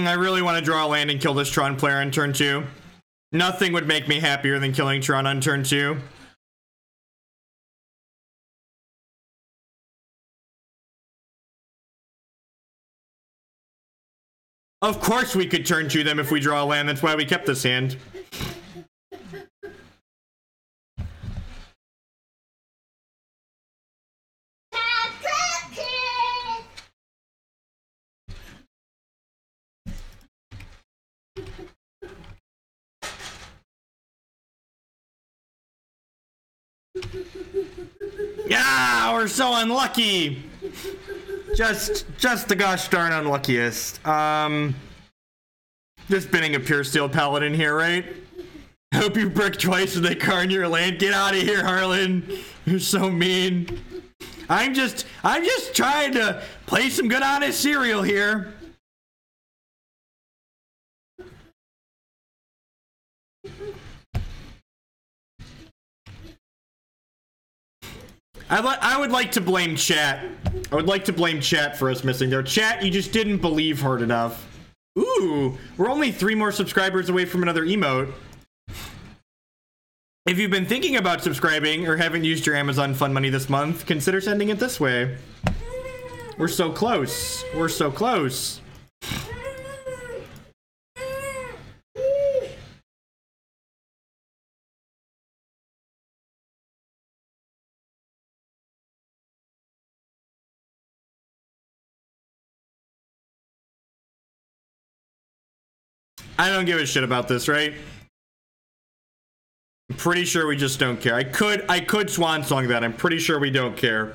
I really want to draw a land and kill this Tron player on turn 2. Nothing would make me happier than killing Tron on turn 2. Of course we could turn 2 them if we draw a land. That's why we kept this hand. Yeah, we're so unlucky. Just the gosh darn unluckiest. Just binning a Puresteel Paladin here, right? Hope you brick twice and they carn your land. Get out of here, Harlan. You're so mean. I'm just trying to play some good honest cereal here. I would like to blame chat. I would like to blame chat for us missing there. Chat, you just didn't believe hard enough. Ooh, we're only 3 more subscribers away from another emote. If you've been thinking about subscribing or haven't used your Amazon Fund money this month, consider sending it this way. We're so close. We're so close. I don't give a shit about this, right? I'm pretty sure we just don't care. I could Swan Song that. I'm pretty sure we don't care.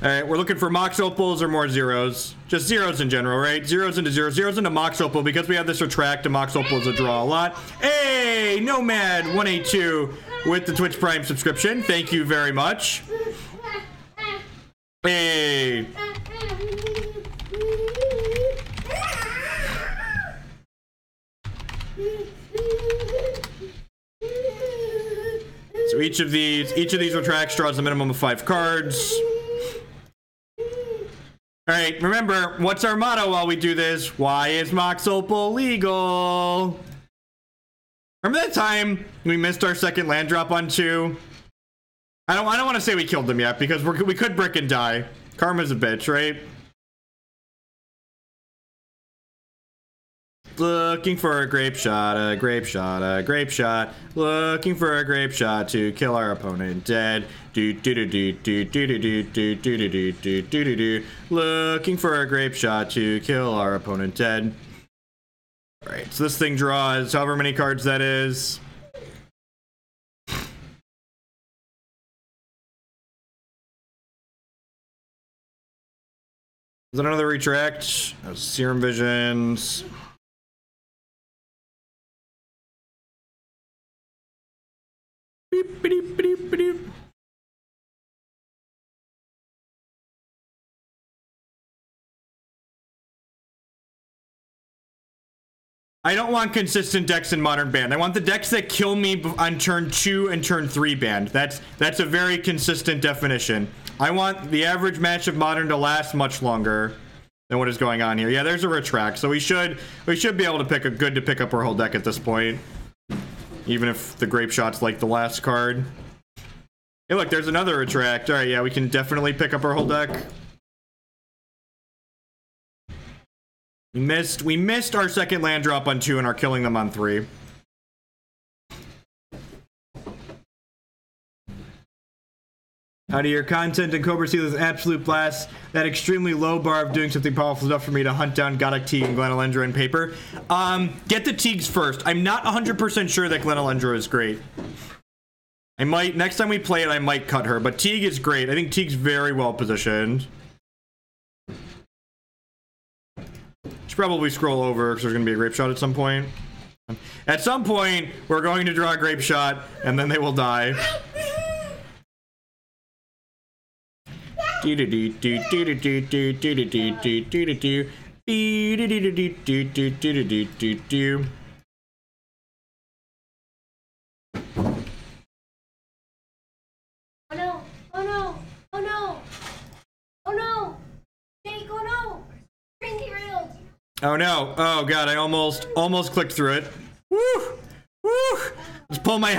Alright, we're looking for Mox Opals or more zeros. Just zeros in general, right? Zeros into zeros. Zeros into Mox Opal because we have this Retract and Mox Opal is a draw a lot. Hey, Nomad182 with the Twitch Prime subscription. Thank you very much. Hey. So each of these Retracts draws a minimum of 5 cards. Alright, remember, what's our motto while we do this? Why is Mox Opal legal? Remember that time we missed our second land drop on 2? I don't want to say we killed them yet, because we could brick and die. Karma's a bitch, right? Looking for a Grapeshot, a Grapeshot, a Grapeshot. Looking for a Grapeshot to kill our opponent dead. Do do do do do do do do do do do do do do. Looking for a Grapeshot to kill our opponent dead. Alright, so this thing draws however many cards that is. Is that another Retract? Serum Visions. Beep, beep, beep, beep. I don't want consistent decks in Modern banned. I want the decks that kill me on turn 2 and turn 3 banned. That's a very consistent definition. I want the average match of Modern to last much longer than what is going on here. Yeah, there's a Retract, so we should be able to pick up our whole deck at this point. Even if the Grapeshot's like the last card. Hey, look, there's another Retract. All right, yeah, we can definitely pick up our whole deck. We missed our second land drop on 2 and are killing them on 3. Out of your content and Cobra Seal is an absolute blast. That extremely low bar of doing something powerful enough for me to hunt down Godok Teague and Glenelendra in paper. Get the Teagues first. I'm not 100% sure that Glenelendra is great. I might, next time we play it, I might cut her, but Teague is great. I think Teague's very well positioned. Should probably scroll over because there's going to be a Grapeshot at some point. At some point, we're going to draw a Grapeshot, and then they will die. Oh no! Oh no! Oh no! Oh no! Jake, oh no! Screen derailed! Oh no! Oh god! I almost clicked through it. Woo! Woo! Let's pull my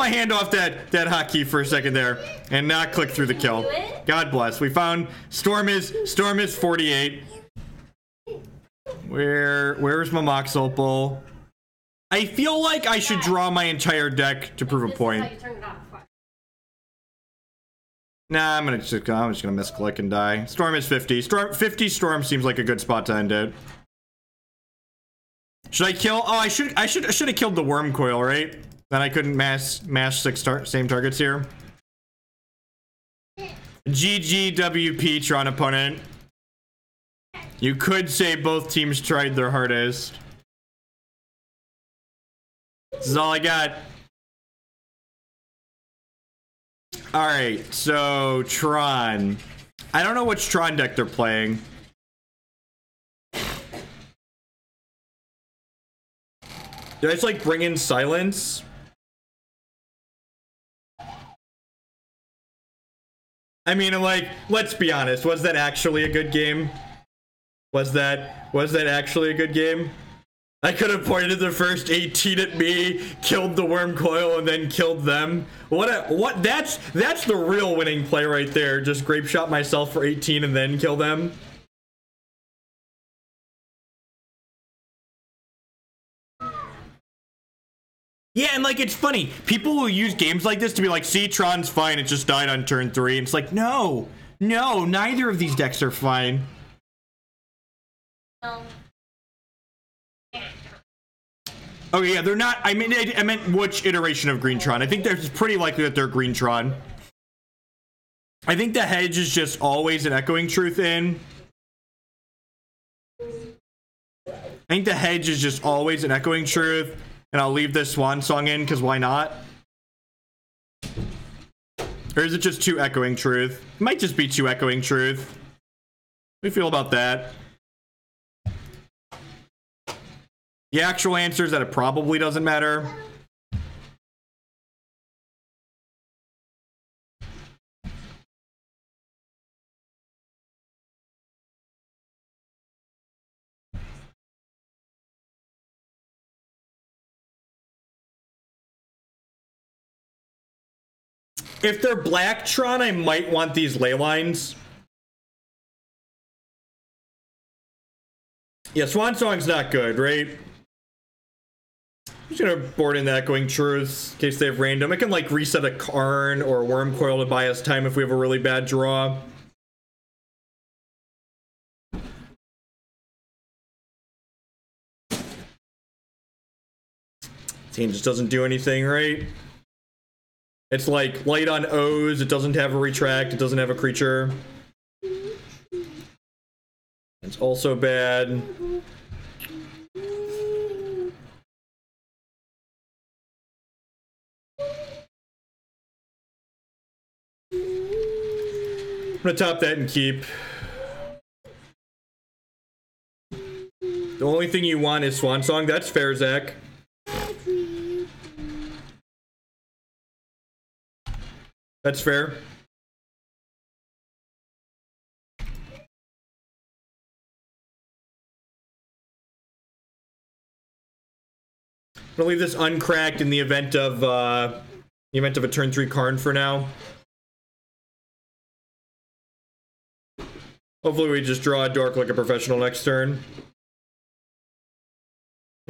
hand off that hotkey for a second there, and not click through the kill. God bless. We found Storm is 48. Where's my Mox Opal? I feel like I should draw my entire deck to prove a point. Nah, I'm just gonna misclick and die. Storm is 50. 50 Storm seems like a good spot to end it. Should I kill? Oh, I should have killed the Worm Coil, right? Then I couldn't mash 6 same targets here. GGWP, Tron opponent. You could say both teams tried their hardest. This is all I got. Alright, so Tron. I don't know which Tron deck they're playing. Did I just like bring in Silence? I mean, like, let's be honest. Was that actually a good game? Was that actually a good game? I could have pointed the first 18 at me, killed the Worm Coil, and then killed them. That's the real winning play right there. Just Grapeshot myself for 18 and then kill them. Yeah, and like, it's funny. People will use games like this to be like, see, Tron's fine, it just died on turn 3. And it's like, no, neither of these decks are fine. No. Oh yeah, they're not. I meant which iteration of Green Tron. I think it's pretty likely that they're Green Tron. I think the hedge is just always an Echoing Truth in. I think the hedge is just always an Echoing Truth. And I'll leave this Swan Song in, because why not? Or is it just 2 Echoing Truth? It might just be 2 Echoing Truth. How do you feel about that? The actual answer is that it probably doesn't matter. If they're black Tron, I might want these ley lines. Yeah, Swan Song's not good, right? I'm just gonna board in that going truths in case they have random. I can like reset a Karn or Worm Coil to buy us time if we have a really bad draw. Team just doesn't do anything, right? It's like light on O's, it doesn't have a retract, it doesn't have a creature. It's also bad. I'm gonna top that and keep. The only thing you want is Swan Song. That's fair, Zach. That's fair. I'm gonna leave this uncracked in the event of a turn 3 Karn for now. Hopefully we just draw a dork like a professional next turn.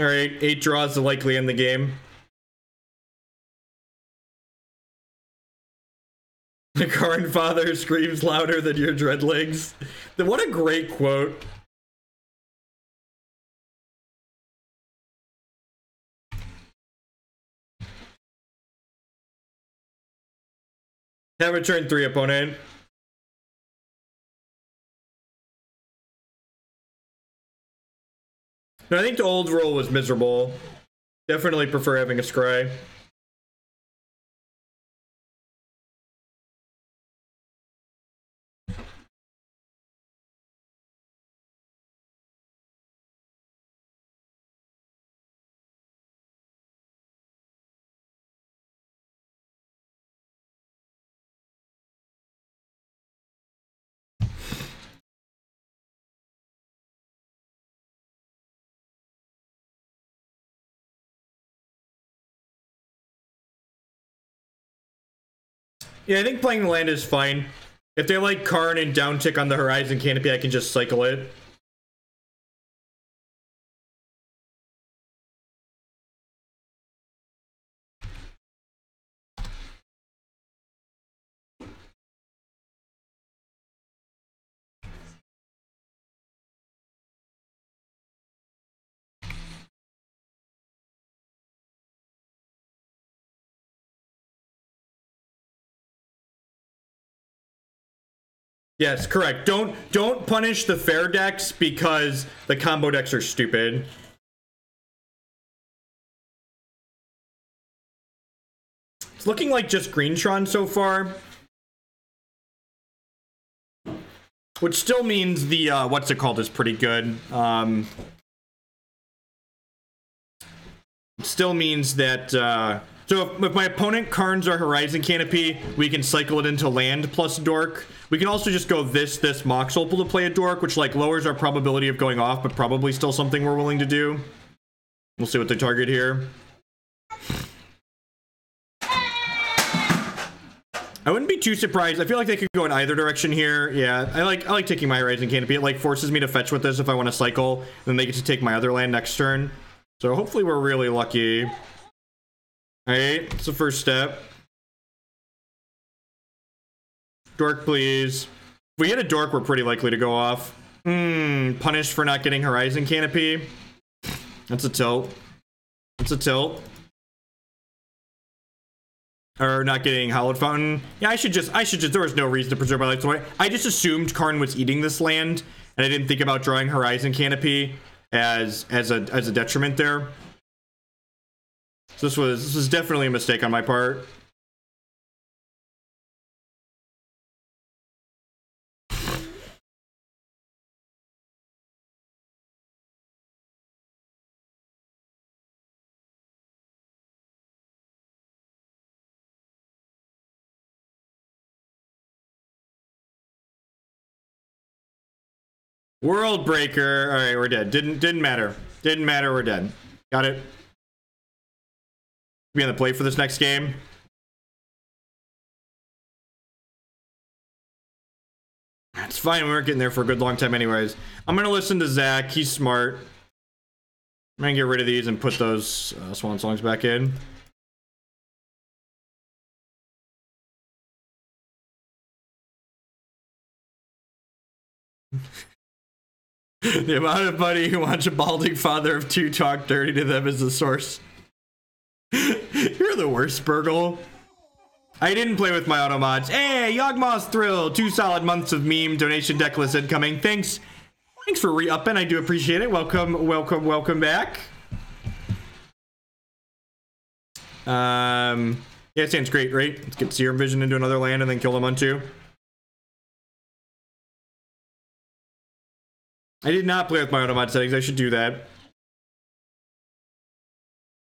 Alright, 8 draws to likely end the game. The Karn father screams louder than your dreadlegs. What a great quote. Have a turn 3 opponent. No, I think the old rule was miserable. Definitely prefer having a scry. Yeah, I think playing the land is fine. If they like Karn and downtick on the Horizon Canopy, I can just cycle it. Yes, correct. Don't punish the fair decks because the combo decks are stupid. It's looking like just Greentron so far. Which still means the, what's it called, is pretty good. Still means that, so if my opponent Karns our Horizon Canopy, we can cycle it into land plus Dork. We can also just go this Mox Opal to play a Dork, which like lowers our probability of going off, but probably still something we're willing to do. We'll see what they target here. I wouldn't be too surprised. I feel like they could go in either direction here. Yeah, I like taking my Horizon Canopy. It like forces me to fetch with this if I want to cycle, and then they get to take my other land next turn. So hopefully we're really lucky. Alright, it's the first step. Dork, please. If we get a Dork, we're pretty likely to go off. Punished for not getting Horizon Canopy. That's a tilt. That's a tilt. Or not getting Hallowed Fountain. Yeah, I should just, there was no reason to preserve my life. So I just assumed Karn was eating this land, and I didn't think about drawing Horizon Canopy as a detriment there. So this was definitely a mistake on my part. World Breaker. All right, we're dead. Didn't matter. Didn't matter. We're dead. Got it. Be on the play for this next game. It's fine, we weren't getting there for a good long time anyways. I'm gonna listen to Zach, he's smart. I'm gonna get rid of these and put those Swan Songs back in. The amount of money who wants a balding father of two talk dirty to them is the source. You're the worst, Burgle. I didn't play with my auto mods. Hey, Yawgmoth's Thrill. 2 solid months of meme donation decklist incoming. Thanks for re-upping. I do appreciate it. Welcome back. Yeah, it sounds great, right? Let's get Serum Vision into another land and then kill them on 2. I did not play with my auto mod settings. I should do that.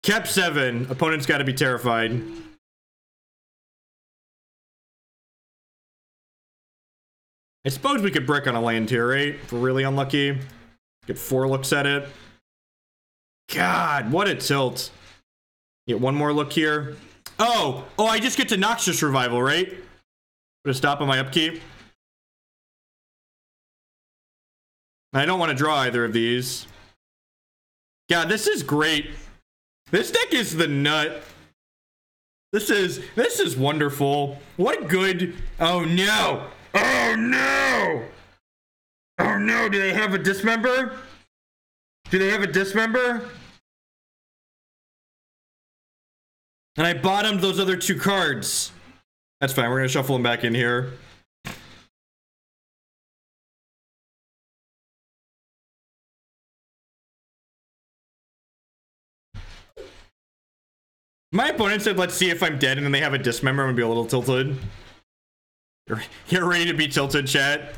Kept 7. Opponent's got to be terrified. I suppose we could brick on a land here, right? If we're really unlucky. Get 4 looks at it. God, what a tilt. Get 1 more look here. Oh, I just get to Noxious Revival, right? Put a stop on my upkeep. I don't want to draw either of these. God, this is great. This deck is the nut. This is wonderful. What a good... Oh, no. Oh, no. Oh, no. Do they have a dismember? Do they have a dismember? And I bottomed those other 2 cards. That's fine. We're going to shuffle them back in here. My opponent said, let's see if I'm dead, and then they have a dismember. I'm gonna be a little tilted. You're ready to be tilted, chat.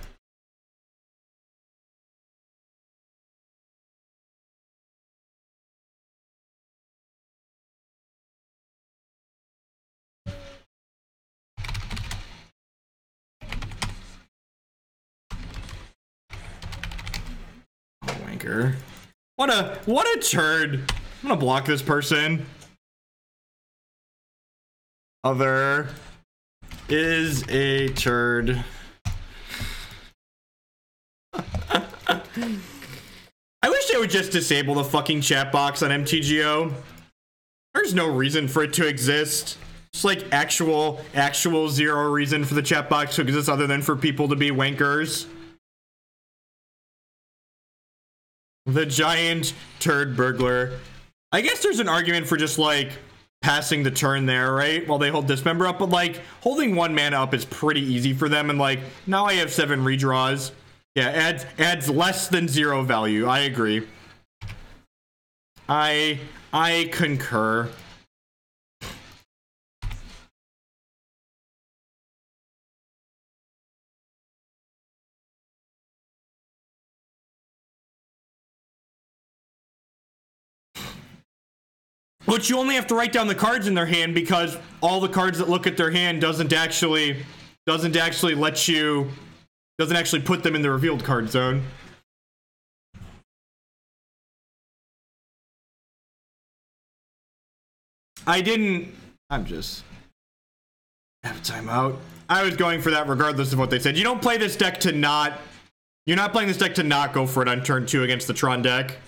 Oh, wanker. What a turd. I'm gonna block this person. Other is a turd. I wish they would just disable the fucking chat box on MTGO. There's no reason for it to exist. It's like actual 0 reason for the chat box to exist other than for people to be wankers. The giant turd burglar. I guess there's an argument for just like passing the turn there, right? While they hold dismember up, but like holding 1 mana up is pretty easy for them, and like now I have 7 redraws. Yeah, adds less than 0 value. I agree. I concur. But you only have to write down the cards in their hand, because all the cards that look at their hand doesn't actually let you, doesn't actually put them in the revealed card zone. I'm just have a timeout. I was going for that regardless of what they said. You don't play this deck to not, you're not playing this deck to not go for it on turn 2 against the Tron deck.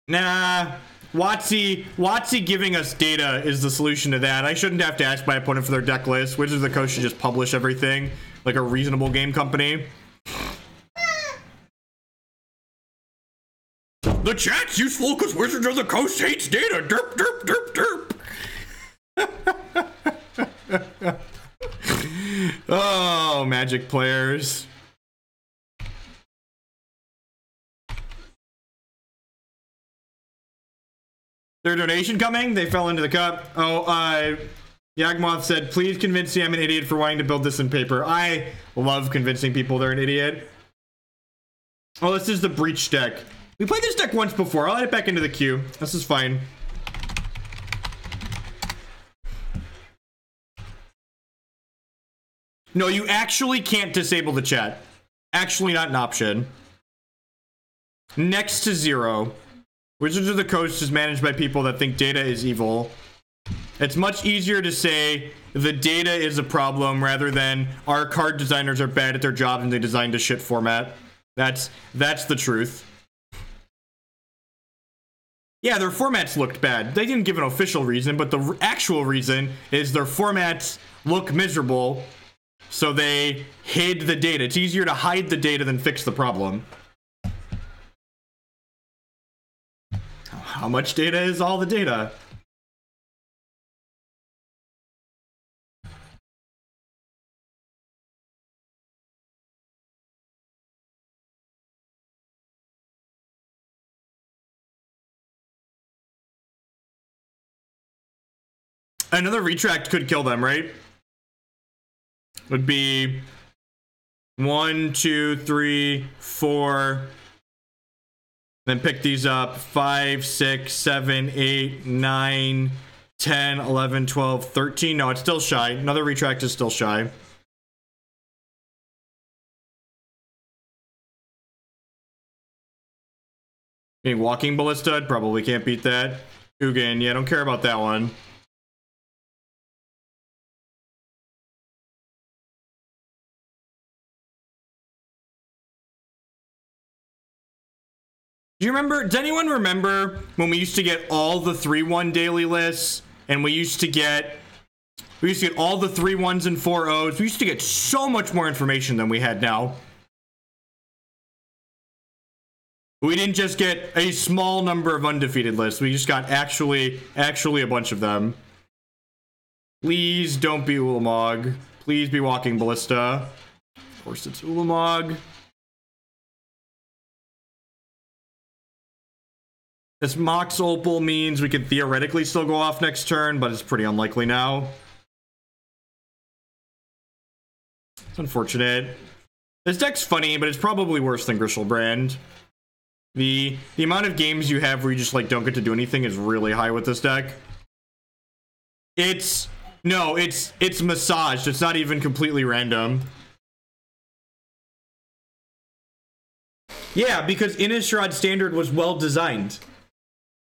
Nah, WotC giving us data is the solution to that. I shouldn't have to ask my opponent for their deck list. Wizards of the Coast should just publish everything like a reasonable game company. The chat's useful because Wizards of the Coast hates data. Derp, derp, derp, derp. Oh, Magic players. Their donation coming? They fell into the cup. Oh, Yawgmoth said, please convince me I'm an idiot for wanting to build this in paper. I love convincing people they're an idiot. Oh, this is the Breach deck. We played this deck once before. I'll add it back into the queue. This is fine. No, you actually can't disable the chat. Actually not an option. Next to 0. Wizards of the Coast is managed by people that think data is evil. It's much easier to say the data is a problem rather than our card designers are bad at their job and they designed a shit format. That's the truth. Yeah, their formats looked bad. They didn't give an official reason, but the actual reason is their formats look miserable, so they hid the data. It's easier to hide the data than fix the problem. How much data is all the data? Another Retract could kill them, right? Would be 1, 2, 3, 4. Then pick these up. 5, 6, 7, 8, 9, 10, 11, 12, 13. No, it's still shy. Another Retract is still shy. Walking Ballista, probably can't beat that. Ugin, yeah, don't care about that one. Do you remember, does anyone remember when we used to get all the 3-1 daily lists and we used to get all the 3-1s and 4-0s? We used to get so much more information than we had now. We didn't just get a small number of undefeated lists. We just got actually a bunch of them. Please don't be Ulamog. Please be Walking Ballista. Of course it's Ulamog. This Mox Opal means we could theoretically still go off next turn, but it's pretty unlikely now. It's unfortunate. This deck's funny, but it's probably worse than Griselbrand. The amount of games you have where you just like don't get to do anything is really high with this deck. It's massaged. It's not even completely random. Yeah, because Innistrad Standard was well designed.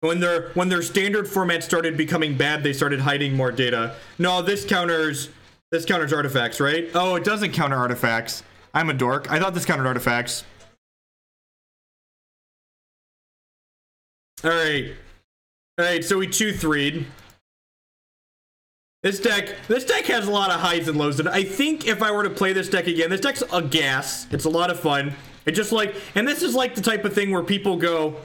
When their standard format started becoming bad, they started hiding more data. No, this counters artifacts, right? Oh, it doesn't counter artifacts. I'm a dork. I thought this countered artifacts. All right, so we 2-3'd. This deck has a lot of highs and lows. And I think if I were to play this deck again, this deck's a gas. It's a lot of fun. It just like, and this is like the type of thing where people go,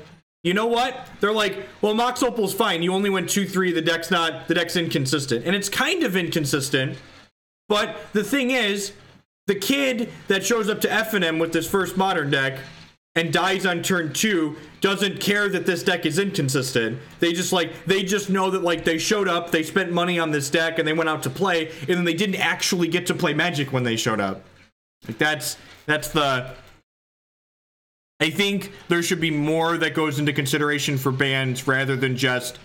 you know what? They're like, well, Mox Opal's fine. You only went 2-3. The deck's inconsistent. And it's kind of inconsistent. But the thing is, the kid that shows up to FNM with this first Modern deck and dies on turn 2 doesn't care that this deck is inconsistent. They just know that like they showed up, they spent money on this deck, and they went out to play, and then they didn't actually get to play Magic when they showed up. Like that's the... I think there should be more that goes into consideration for bans rather than just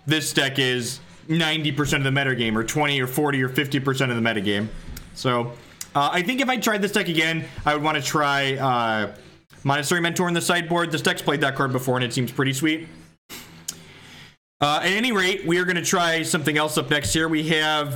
this deck is 90% of the metagame or 20 or 40 or 50% of the metagame. So I think if I tried this deck again, I would want to try Monastery Mentor in the sideboard. This deck's played that card before and it seems pretty sweet. At any rate, we are going to try something else up next here. We have